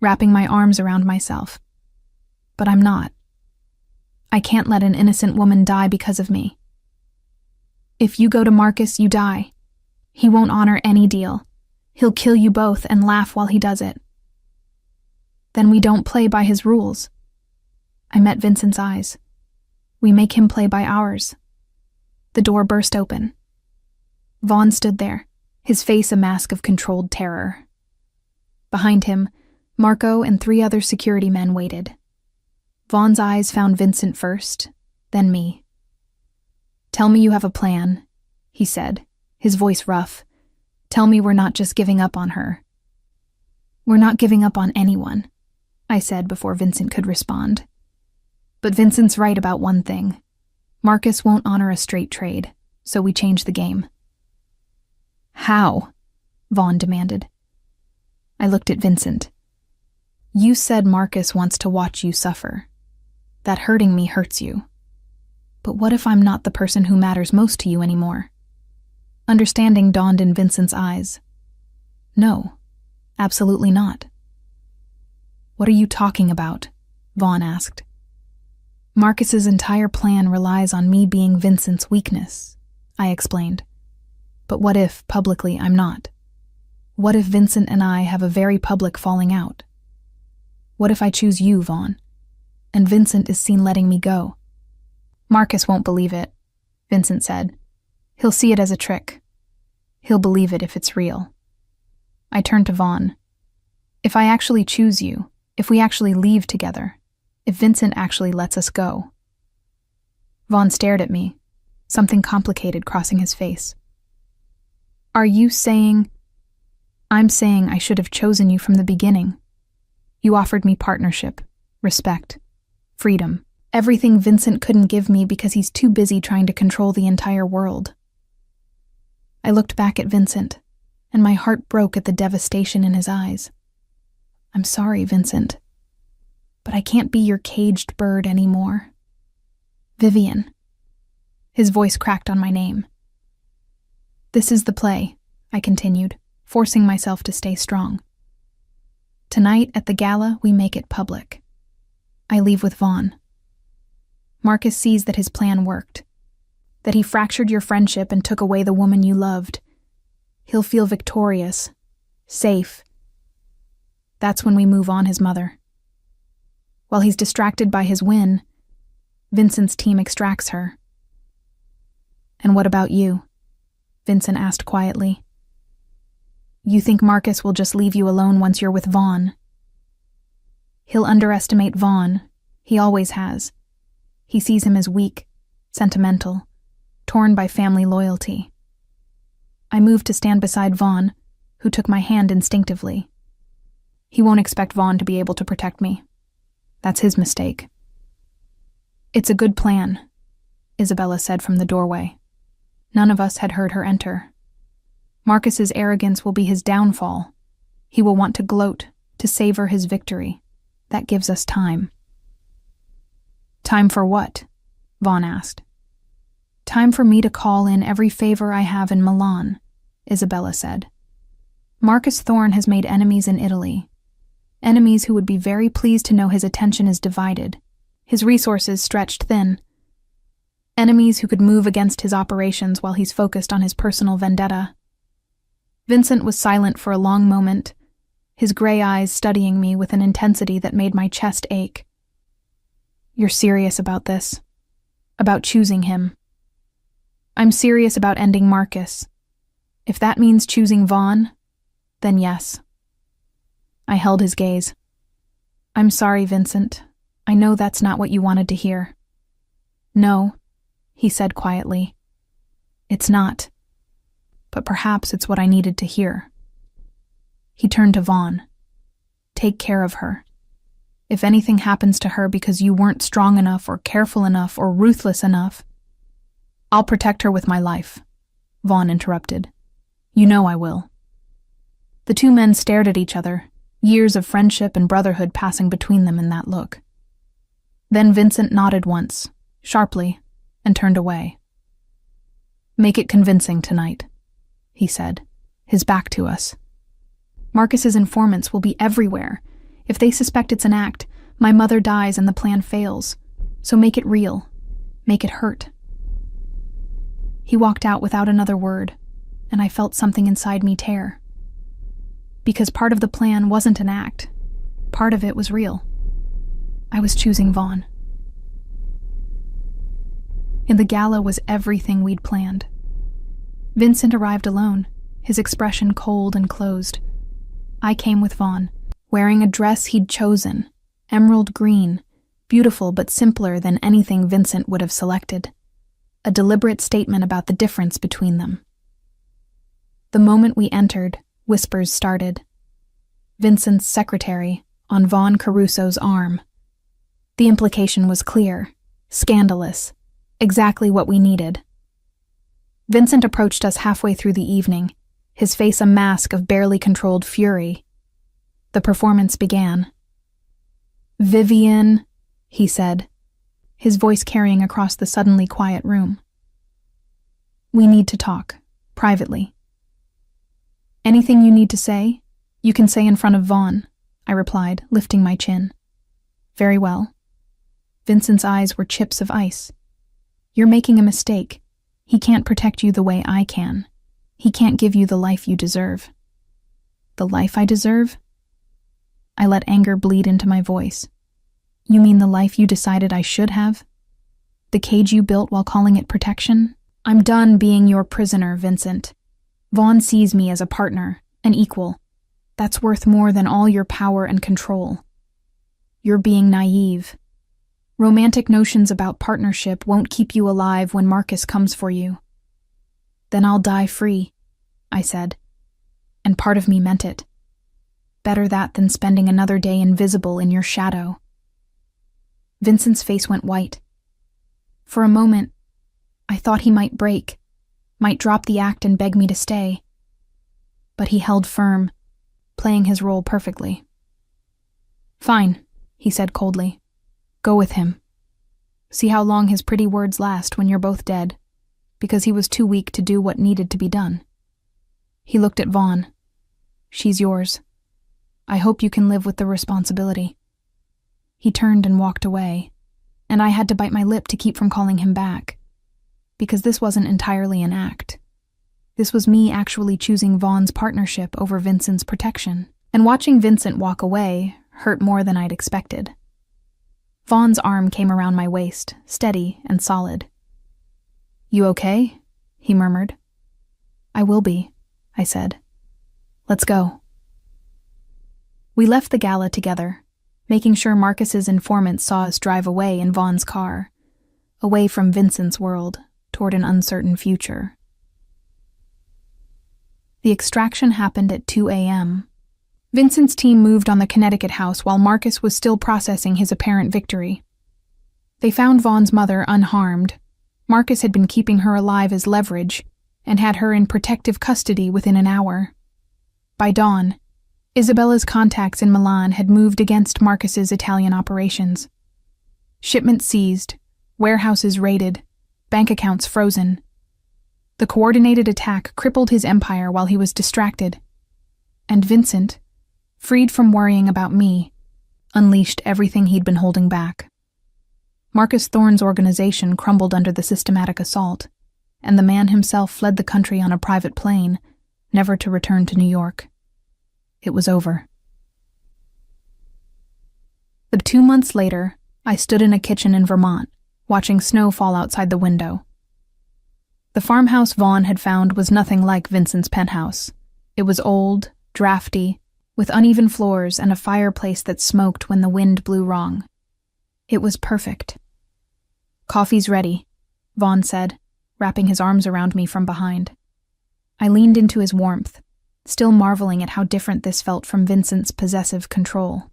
Speaker 1: wrapping my arms around myself. But I'm not. I can't let an innocent woman die because of me. If you go to Marcus, you die. He won't honor any deal. He'll kill you both and laugh while he does it. Then we don't play by his rules. I met Vincent's eyes. We make him play by ours. The door burst open. Vaughn stood there, his face a mask of controlled terror. Behind him, Marco and 3 other security men waited. Vaughn's eyes found Vincent first, then me. "Tell me you have a plan," he said, his voice rough. "Tell me we're not just giving up on her." "We're not giving up on anyone," I said before Vincent could respond. "But Vincent's right about one thing. Marcus won't honor a straight trade, so we change the game." "How?" Vaughn demanded. I looked at Vincent. "You said Marcus wants to watch you suffer. That hurting me hurts you. But what if I'm not the person who matters most to you anymore?" Understanding dawned in Vincent's eyes. "No, absolutely not." "What are you talking about?" Vaughn asked. "Marcus's entire plan relies on me being Vincent's weakness," I explained. "But what if, publicly, I'm not? What if Vincent and I have a very public falling out? What if I choose you, Vaughn, and Vincent is seen letting me go?" "Marcus won't believe it," Vincent said. "He'll see it as a trick. He'll believe it if it's real." I turned to Vaughn. "If I actually choose you, if we actually leave together, if Vincent actually lets us go?" Vaughn stared at me, something complicated crossing his face. "Are you saying—" "I'm saying I should have chosen you from the beginning. You offered me partnership, respect, freedom, everything Vincent couldn't give me because he's too busy trying to control the entire world." I looked back at Vincent, and my heart broke at the devastation in his eyes. "I'm sorry, Vincent, but I can't be your caged bird anymore. Vivian." His voice cracked on my name. "This is the play," I continued, forcing myself to stay strong. "Tonight at the gala, we make it public. I leave with Vaughn. Marcus sees that his plan worked, that he fractured your friendship and took away the woman you loved. He'll feel victorious, safe. That's when we move on his mother. While he's distracted by his win, Vincent's team extracts her." "And what about you?" Vincent asked quietly. "You think Marcus will just leave you alone once you're with Vaughn?" "He'll underestimate Vaughn. He always has. He sees him as weak, sentimental, torn by family loyalty." I moved to stand beside Vaughn, who took my hand instinctively. "He won't expect Vaughn to be able to protect me. That's his mistake." "It's a good plan," Isabella said from the doorway. None of us had heard her enter. "Marcus's arrogance will be his downfall. He will want to gloat, to savor his victory. That gives us time." "Time for what?" Vaughn asked. "Time for me to call in every favor I have in Milan," Isabella said. "Marcus Thorne has made enemies in Italy. Enemies who would be very pleased to know his attention is divided, his resources stretched thin. Enemies who could move against his operations while he's focused on his personal vendetta." Vincent was silent for a long moment, his gray eyes studying me with an intensity that made my chest ache. "You're serious about this? About choosing him?" "I'm serious about ending Marcus. If that means choosing Vaughn, then yes." I held his gaze. "I'm sorry, Vincent. I know that's not what you wanted to hear." "No," he said quietly. "It's not. But perhaps it's what I needed to hear." He turned to Vaughn. "Take care of her. If anything happens to her because you weren't strong enough or careful enough or ruthless enough—" "I'll protect her with my life," Vaughn interrupted. "You know I will." The 2 men stared at each other, years of friendship and brotherhood passing between them in that look. Then Vincent nodded once, sharply, and turned away. "Make it convincing tonight," he said, his back to us. "Marcus's informants will be everywhere. If they suspect it's an act, my mother dies and the plan fails. So make it real. Make it hurt." He walked out without another word, and I felt something inside me tear. Because part of the plan wasn't an act. Part of it was real. I was choosing Vaughn. In the gala was everything we'd planned. Vincent arrived alone, his expression cold and closed. I came with Vaughn, wearing a dress he'd chosen, emerald green, beautiful but simpler than anything Vincent would have selected. A deliberate statement about the difference between them. The moment we entered, whispers started. Vincent's secretary, on Vaughn Caruso's arm. The implication was clear, scandalous, exactly what we needed. Vincent approached us halfway through the evening, his face a mask of barely controlled fury. The performance began. "Vivian," he said, his voice carrying across the suddenly quiet room. "We need to talk, privately." "Anything you need to say, you can say in front of Vaughn," I replied, lifting my chin. "Very well." Vincent's eyes were chips of ice. "You're making a mistake. He can't protect you the way I can. He can't give you the life you deserve." "The life I deserve?" I let anger bleed into my voice. "You mean the life you decided I should have? The cage you built while calling it protection? I'm done being your prisoner, Vincent. Vaughn sees me as a partner, an equal. That's worth more than all your power and control. You're being naive. Romantic notions about partnership won't keep you alive when Marcus comes for you." "Then I'll die free," I said, and part of me meant it. Better that than spending another day invisible in your shadow. Vincent's face went white. For a moment, I thought he might break, might drop the act and beg me to stay. But he held firm, playing his role perfectly. "Fine," he said coldly. "Go with him. See how long his pretty words last when you're both dead, because he was too weak to do what needed to be done." He looked at Vaughn. "She's yours. I hope you can live with the responsibility." He turned and walked away, and I had to bite my lip to keep from calling him back, because this wasn't entirely an act. This was me actually choosing Vaughn's partnership over Vincent's protection, and watching Vincent walk away hurt more than I'd expected. Vaughn's arm came around my waist, steady and solid. "You okay?" he murmured. "I will be," I said. "Let's go." We left the gala together, making sure Marcus's informant saw us drive away in Vaughn's car, away from Vincent's world, toward an uncertain future. The extraction happened at 2 a.m. Vincent's team moved on the Connecticut house while Marcus was still processing his apparent victory. They found Vaughn's mother unharmed. Marcus had been keeping her alive as leverage and had her in protective custody within an hour. By dawn, Isabella's contacts in Milan had moved against Marcus's Italian operations. Shipments seized, warehouses raided, bank accounts frozen. The coordinated attack crippled his empire while he was distracted. And Vincent, freed from worrying about me, unleashed everything he'd been holding back. Marcus Thorne's organization crumbled under the systematic assault, and the man himself fled the country on a private plane, never to return to New York. It was over. But 2 months later, I stood in a kitchen in Vermont, watching snow fall outside the window. The farmhouse Vaughn had found was nothing like Vincent's penthouse. It was old, drafty, with uneven floors and a fireplace that smoked when the wind blew wrong. It was perfect. "Coffee's ready," Vaughn said, wrapping his arms around me from behind. I leaned into his warmth, still marveling at how different this felt from Vincent's possessive control.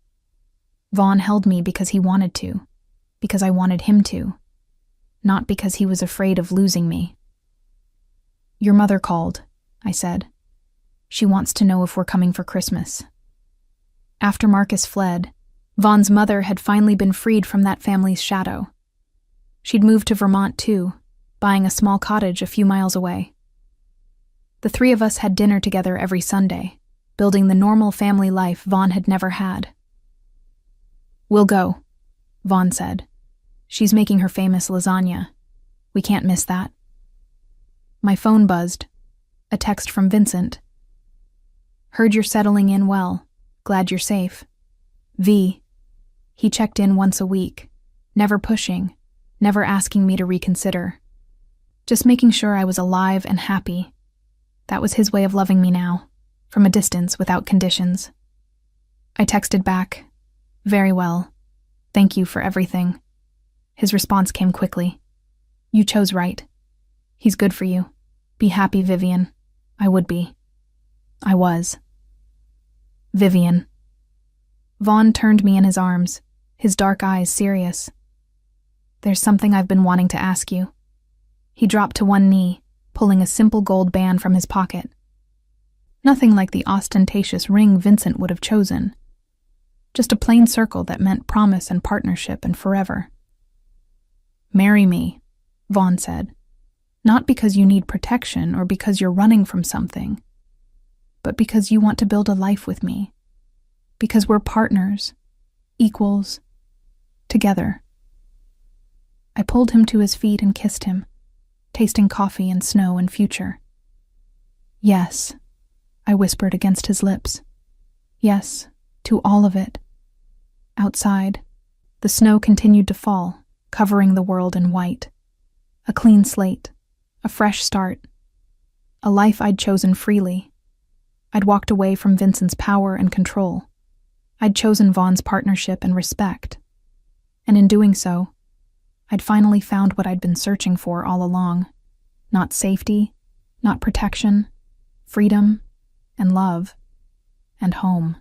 Speaker 1: Vaughn held me because he wanted to, because I wanted him to, not because he was afraid of losing me. "Your mother called," I said. "She wants to know if we're coming for Christmas." After Marcus fled, Vaughn's mother had finally been freed from that family's shadow. She'd moved to Vermont too, buying a small cottage a few miles away. The three of us had dinner together every Sunday, building the normal family life Vaughn had never had. "We'll go," Vaughn said. "She's making her famous lasagna. We can't miss that." My phone buzzed. A text from Vincent. "Heard you're settling in well. Glad you're safe. V." He checked in once a week, never pushing, never asking me to reconsider. Just making sure I was alive and happy. That was his way of loving me now, from a distance without conditions. I texted back, "Very well. Thank you for everything." His response came quickly. "You chose right. He's good for you. Be happy, Vivian." I would be. I was. Vivian. Vaughn turned me in his arms, his dark eyes serious. "There's something I've been wanting to ask you." He dropped to one knee, pulling a simple gold band from his pocket. Nothing like the ostentatious ring Vincent would have chosen. Just a plain circle that meant promise and partnership and forever. "Marry me," Vaughn said. "Not because you need protection or because you're running from something, but because you want to build a life with me. Because we're partners, equals, together." I pulled him to his feet and kissed him, tasting coffee and snow and future. "Yes," I whispered against his lips. "Yes, to all of it." Outside, the snow continued to fall, covering the world in white. A clean slate, a fresh start, a life I'd chosen freely. I'd walked away from Vincent's power and control. I'd chosen Vaughn's partnership and respect. And in doing so, I'd finally found what I'd been searching for all along. Not safety, not protection, freedom, and love, and home.